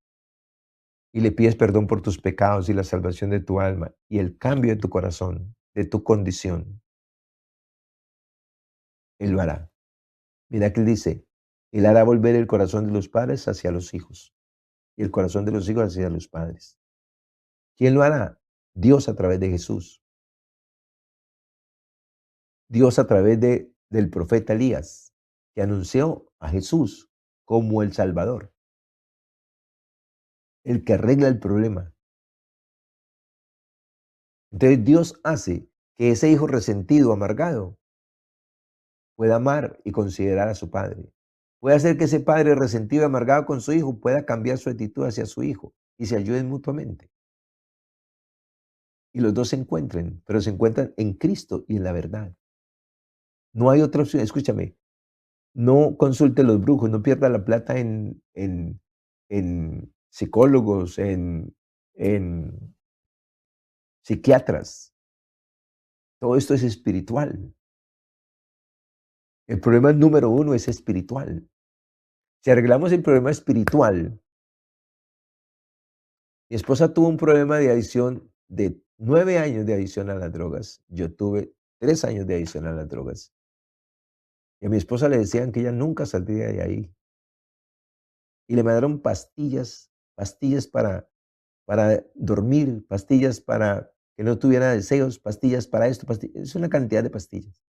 Speaker 1: y le pides perdón por tus pecados y la salvación de tu alma y el cambio de tu corazón, de tu condición, Él lo hará. Mira que Él dice, Él hará volver el corazón de los padres hacia los hijos y el corazón de los hijos hacia los padres. ¿Quién lo hará? Dios a través de Jesús. Dios a través del profeta Elías, que anunció a Jesús como el Salvador, el que arregla el problema. Entonces Dios hace que ese hijo resentido, amargado, pueda amar y considerar a su padre. Puede hacer que ese padre resentido, amargado con su hijo, pueda cambiar su actitud hacia su hijo y se ayuden mutuamente. Y los dos se encuentren, pero se encuentran en Cristo y en la verdad. No hay otra opción. Escúchame, no consulte los brujos, no pierda la plata en psicólogos, en psiquiatras. Todo esto es espiritual. El problema número uno es espiritual. Si arreglamos el problema espiritual, mi esposa tuvo un problema de adicción de 9 años de adicción a las drogas. Yo tuve 3 años de adicción a las drogas. Y a mi esposa le decían que ella nunca saldría de ahí. Y le mandaron pastillas, pastillas para dormir, pastillas para que no tuviera deseos, pastillas para esto, es una cantidad de pastillas.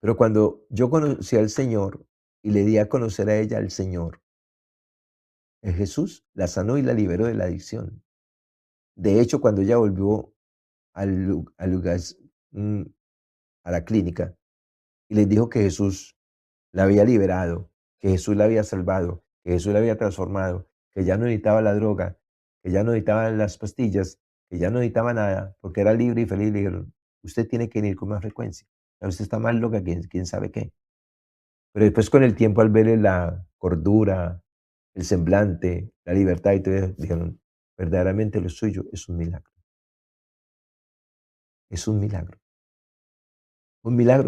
Speaker 1: Pero cuando yo conocí al Señor y le di a conocer a ella al Señor, Jesús la sanó y la liberó de la adicción. De hecho, cuando ella volvió al lugar, mm, a la clínica y les dijo que Jesús la había liberado, que Jesús la había salvado, que Jesús la había transformado, que ya no necesitaba la droga, que ya no necesitaba las pastillas, que ya no necesitaba nada, porque era libre y feliz, le dijeron, usted tiene que ir con más frecuencia. Usted está más loca que quién sabe qué. Pero después con el tiempo al verle la cordura, el semblante, la libertad y todo eso, dijeron, verdaderamente lo suyo es un milagro. Es un milagro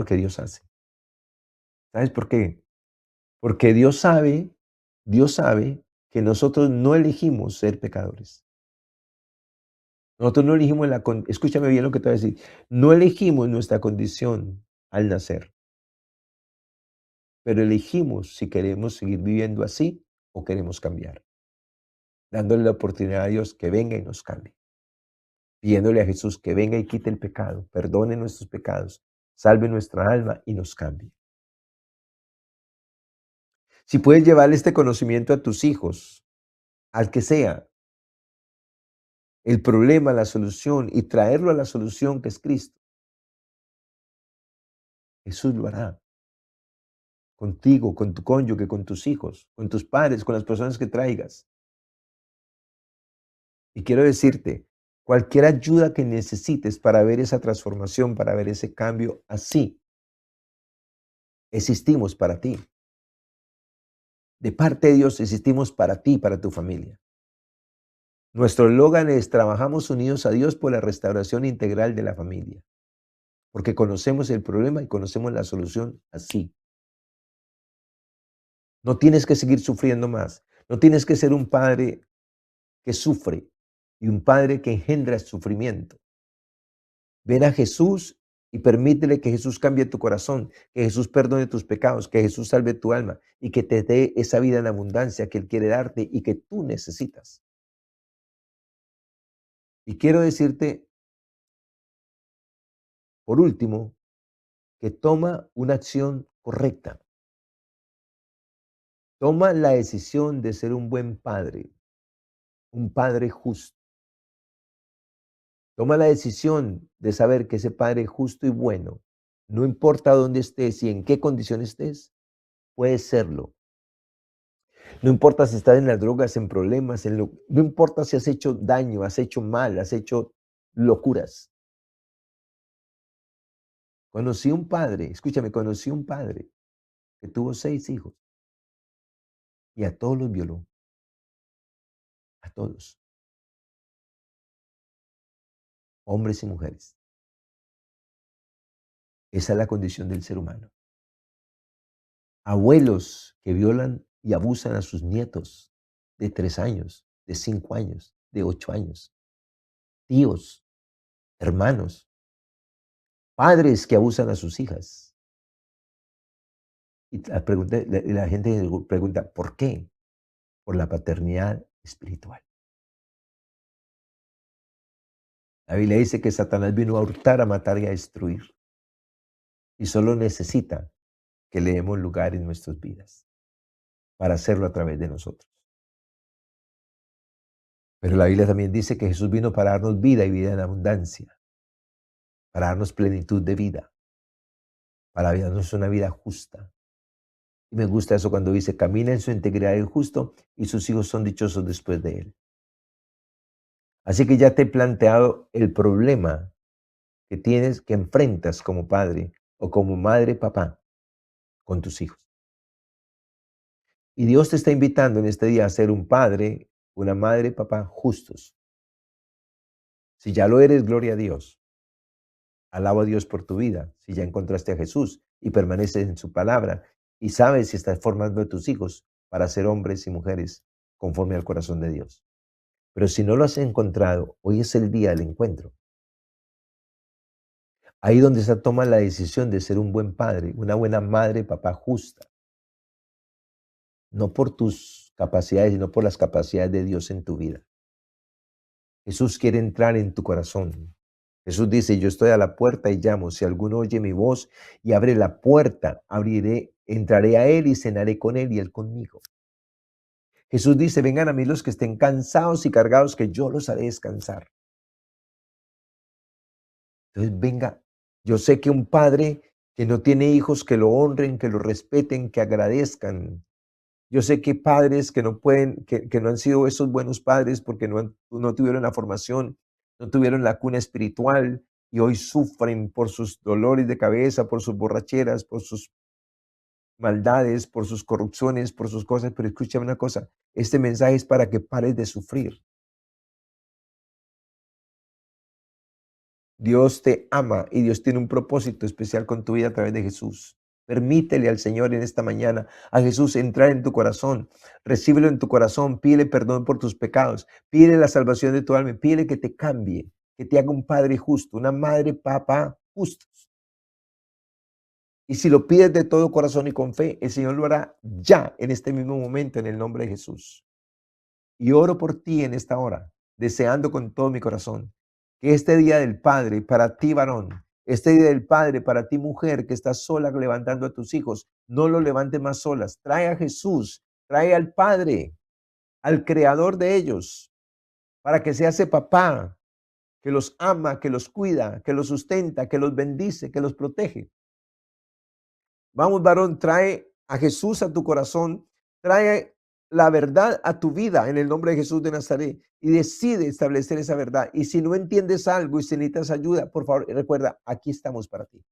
Speaker 1: que Dios hace. ¿Sabes por qué? Porque Dios sabe que nosotros no elegimos ser pecadores. Nosotros no elegimos escúchame bien lo que te voy a decir, no elegimos nuestra condición al nacer, pero elegimos si queremos seguir viviendo así o queremos cambiar, dándole la oportunidad a Dios que venga y nos cambie, pidiéndole a Jesús que venga y quite el pecado, perdone nuestros pecados, salve nuestra alma y nos cambie. Si puedes llevar este conocimiento a tus hijos, al que sea, el problema, la solución y traerlo a la solución que es Cristo, Jesús lo hará contigo, con tu cónyuge, con tus hijos, con tus padres, con las personas que traigas. Y quiero decirte, cualquier ayuda que necesites para ver esa transformación, para ver ese cambio, así existimos para ti. De parte de Dios existimos para ti, para tu familia. Nuestro eslogan es: trabajamos unidos a Dios por la restauración integral de la familia, porque conocemos el problema y conocemos la solución así. No tienes que seguir sufriendo más. No tienes que ser un padre que sufre y un padre que engendra sufrimiento. Ven a Jesús y permítele que Jesús cambie tu corazón, que Jesús perdone tus pecados, que Jesús salve tu alma y que te dé esa vida en abundancia que Él quiere darte y que tú necesitas. Y quiero decirte, por último, que toma una acción correcta. Toma la decisión de ser un buen padre, un padre justo. Toma la decisión de saber que ese padre justo y bueno, no importa dónde estés y en qué condición estés, puedes serlo. No importa si estás en las drogas, en problemas, no importa si has hecho daño, has hecho mal, has hecho locuras. Conocí un padre, escúchame, conocí un padre que tuvo 6 hijos y a todos los violó, a todos, hombres y mujeres. Esa es la condición del ser humano. Abuelos que violan y abusan a sus nietos de 3 años, de 5 años, de 8 años. Tíos, hermanos, padres que abusan a sus hijas. Y la gente pregunta, ¿por qué? Por la paternidad espiritual. La Biblia dice que Satanás vino a hurtar, a matar y a destruir. Y solo necesita que le demos lugar en nuestras vidas para hacerlo a través de nosotros. Pero la Biblia también dice que Jesús vino para darnos vida y vida en abundancia, para darnos plenitud de vida, para darnos una vida justa. Y me gusta eso cuando dice, camina en su integridad el justo y sus hijos son dichosos después de él. Así que ya te he planteado el problema que tienes, que enfrentas como padre o como madre, papá, con tus hijos. Y Dios te está invitando en este día a ser un padre, una madre, papá justos. Si ya lo eres, gloria a Dios. Alabo a Dios por tu vida. Si ya encontraste a Jesús y permaneces en su palabra y sabes si estás formando a tus hijos para ser hombres y mujeres conforme al corazón de Dios. Pero si no lo has encontrado, hoy es el día del encuentro. Ahí donde se toma la decisión de ser un buen padre, una buena madre, papá justa. No por tus capacidades, sino por las capacidades de Dios en tu vida. Jesús quiere entrar en tu corazón. Jesús dice, yo estoy a la puerta y llamo. Si alguno oye mi voz y abre la puerta, abriré, entraré a él y cenaré con él y él conmigo. Jesús dice, vengan a mí los que estén cansados y cargados, que yo los haré descansar. Entonces, venga, yo sé que un padre que no tiene hijos que lo honren, que lo respeten, que agradezcan. Yo sé que padres que no pueden, que no han sido esos buenos padres porque no tuvieron la formación, no tuvieron la cuna espiritual y hoy sufren por sus dolores de cabeza, por sus borracheras, por sus maldades, por sus corrupciones, por sus cosas. Pero escúchame una cosa, este mensaje es para que pares de sufrir. Dios te ama y Dios tiene un propósito especial con tu vida a través de Jesús. Permítele al Señor en esta mañana, a Jesús entrar en tu corazón, recíbelo en tu corazón, pídele perdón por tus pecados, pídele la salvación de tu alma, pídele que te cambie, que te haga un padre justo, una madre, papá justos. Y si lo pides de todo corazón y con fe, el Señor lo hará ya en este mismo momento en el nombre de Jesús. Y oro por ti en esta hora, deseando con todo mi corazón que este día del Padre para ti, varón, este día del Padre para ti, mujer, que estás sola levantando a tus hijos, no los levantes más solas. Trae a Jesús, trae al Padre, al Creador de ellos, para que sea ese papá que los ama, que los cuida, que los sustenta, que los bendice, que los protege. Vamos, varón, trae a Jesús a tu corazón, trae la verdad a tu vida en el nombre de Jesús de Nazaret y decide establecer esa verdad. Y si no entiendes algo y si necesitas ayuda, por favor, recuerda, aquí estamos para ti,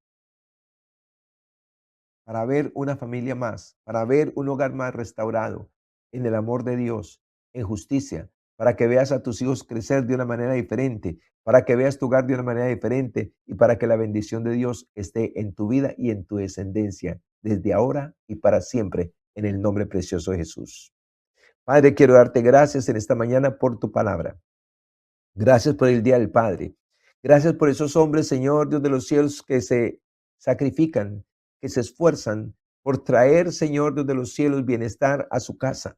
Speaker 1: para ver una familia más, para ver un hogar más restaurado en el amor de Dios, en justicia, para que veas a tus hijos crecer de una manera diferente, para que veas tu hogar de una manera diferente y para que la bendición de Dios esté en tu vida y en tu descendencia desde ahora y para siempre, en el nombre precioso de Jesús. Padre, quiero darte gracias en esta mañana por tu palabra. Gracias por el Día del Padre. Gracias por esos hombres, Señor, Dios de los cielos, que se sacrifican, que se esfuerzan por traer, Señor, Dios de los cielos, bienestar a su casa,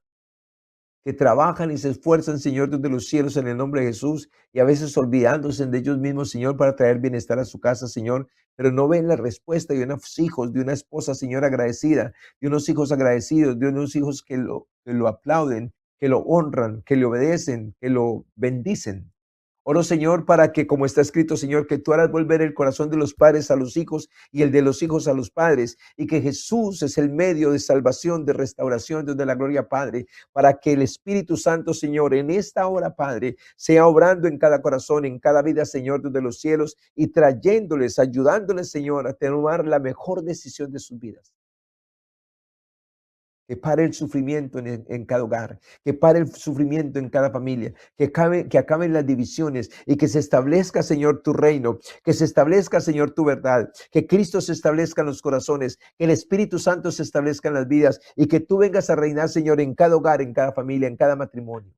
Speaker 1: que trabajan y se esfuerzan, Señor Dios de los cielos, en el nombre de Jesús, y a veces olvidándose de ellos mismos, Señor, para traer bienestar a su casa, Señor, pero no ven la respuesta de unos hijos, de una esposa, Señor, agradecida, de unos hijos agradecidos, de unos hijos que lo aplauden, que lo honran, que le obedecen, que lo bendicen. Oro, Señor, para que, como está escrito, Señor, que tú harás volver el corazón de los padres a los hijos y el de los hijos a los padres, y que Jesús es el medio de salvación, de restauración, Dios de la gloria, Padre, para que el Espíritu Santo, Señor, en esta hora, Padre, sea obrando en cada corazón, en cada vida, Señor, Dios de los cielos, y trayéndoles, ayudándoles, Señor, a tomar la mejor decisión de sus vidas. Que pare el sufrimiento en cada hogar, que pare el sufrimiento en cada familia, que acaben las divisiones y que se establezca, Señor, tu reino, que se establezca, Señor, tu verdad, que Cristo se establezca en los corazones, que el Espíritu Santo se establezca en las vidas y que tú vengas a reinar, Señor, en cada hogar, en cada familia, en cada matrimonio.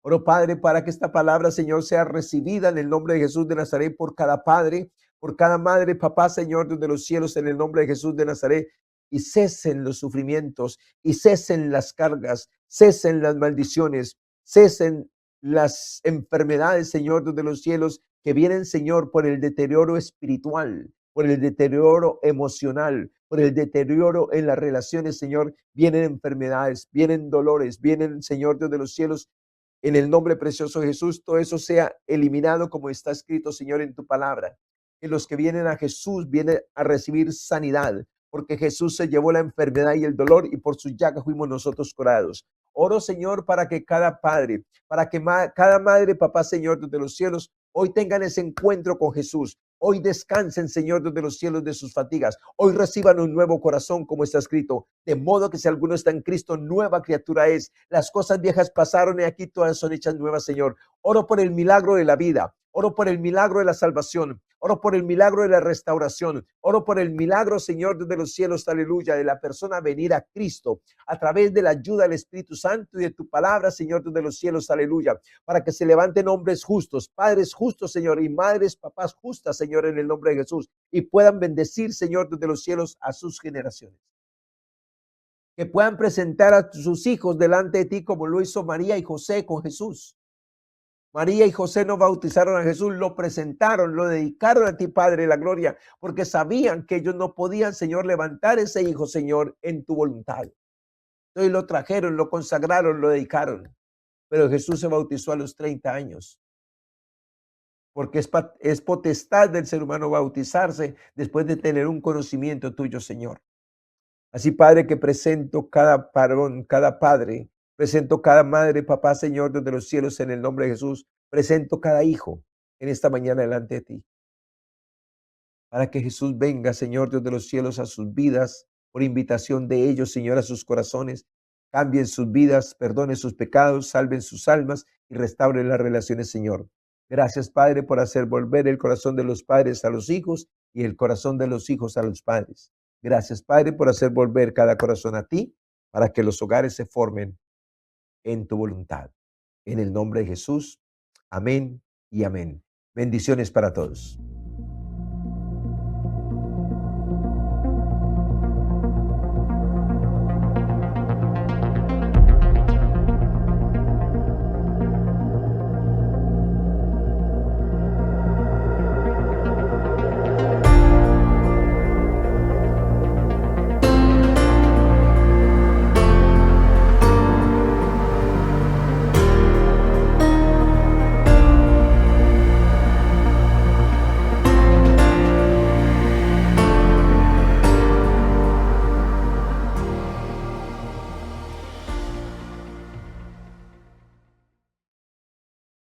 Speaker 1: Oro, Padre, para que esta palabra, Señor, sea recibida en el nombre de Jesús de Nazaret por cada padre, por cada madre, papá, Señor, desde los cielos, en el nombre de Jesús de Nazaret, y cesen los sufrimientos, y cesen las cargas, cesen las maldiciones, cesen las enfermedades, Señor, desde los cielos, que vienen, Señor, por el deterioro espiritual, por el deterioro emocional, por el deterioro en las relaciones, Señor, vienen enfermedades, vienen dolores, vienen, Señor, Dios de los cielos, en el nombre precioso de Jesús, todo eso sea eliminado como está escrito, Señor, en tu palabra. Que los que vienen a Jesús vienen a recibir sanidad, porque Jesús se llevó la enfermedad y el dolor y por su llaga fuimos nosotros curados. Oro, Señor, para que cada padre, para que cada madre, papá, Señor, desde los cielos, hoy tengan ese encuentro con Jesús. Hoy descansen, Señor, desde los cielos de sus fatigas. Hoy reciban un nuevo corazón, como está escrito. De modo que si alguno está en Cristo, nueva criatura es. Las cosas viejas pasaron y aquí todas son hechas nuevas, Señor. Oro por el milagro de la vida. Oro por el milagro de la salvación. Oro por el milagro de la restauración. Oro por el milagro, Señor, desde los cielos, aleluya, de la persona venir a Cristo a través de la ayuda del Espíritu Santo y de tu palabra, Señor, desde los cielos, aleluya, para que se levanten hombres justos, padres justos, Señor, y madres, papás justas, Señor, en el nombre de Jesús, y puedan bendecir, Señor, desde los cielos a sus generaciones. Que puedan presentar a sus hijos delante de ti como lo hizo María y José con Jesús. María y José no bautizaron a Jesús, lo presentaron, lo dedicaron a ti, Padre de la gloria, porque sabían que ellos no podían, Señor, levantar ese hijo, Señor, en tu voluntad. Entonces lo trajeron, lo consagraron, lo dedicaron. Pero Jesús se bautizó a los 30 años. porque es potestad del ser humano bautizarse después de tener un conocimiento tuyo, Señor. Así, Padre, que presento cada varón, cada padre, presento cada madre, papá, Señor, desde los cielos, en el nombre de Jesús, presento cada hijo en esta mañana delante de ti, para que Jesús venga, Señor, Dios de los cielos, a sus vidas, por invitación de ellos, Señor, a sus corazones, cambien sus vidas, perdone sus pecados, salven sus almas y restauren las relaciones, Señor. Gracias, Padre, por hacer volver el corazón de los padres a los hijos y el corazón de los hijos a los padres. Gracias, Padre, por hacer volver cada corazón a ti, para que los hogares se formen en tu voluntad. En el nombre de Jesús, amén y amén. Bendiciones para todos.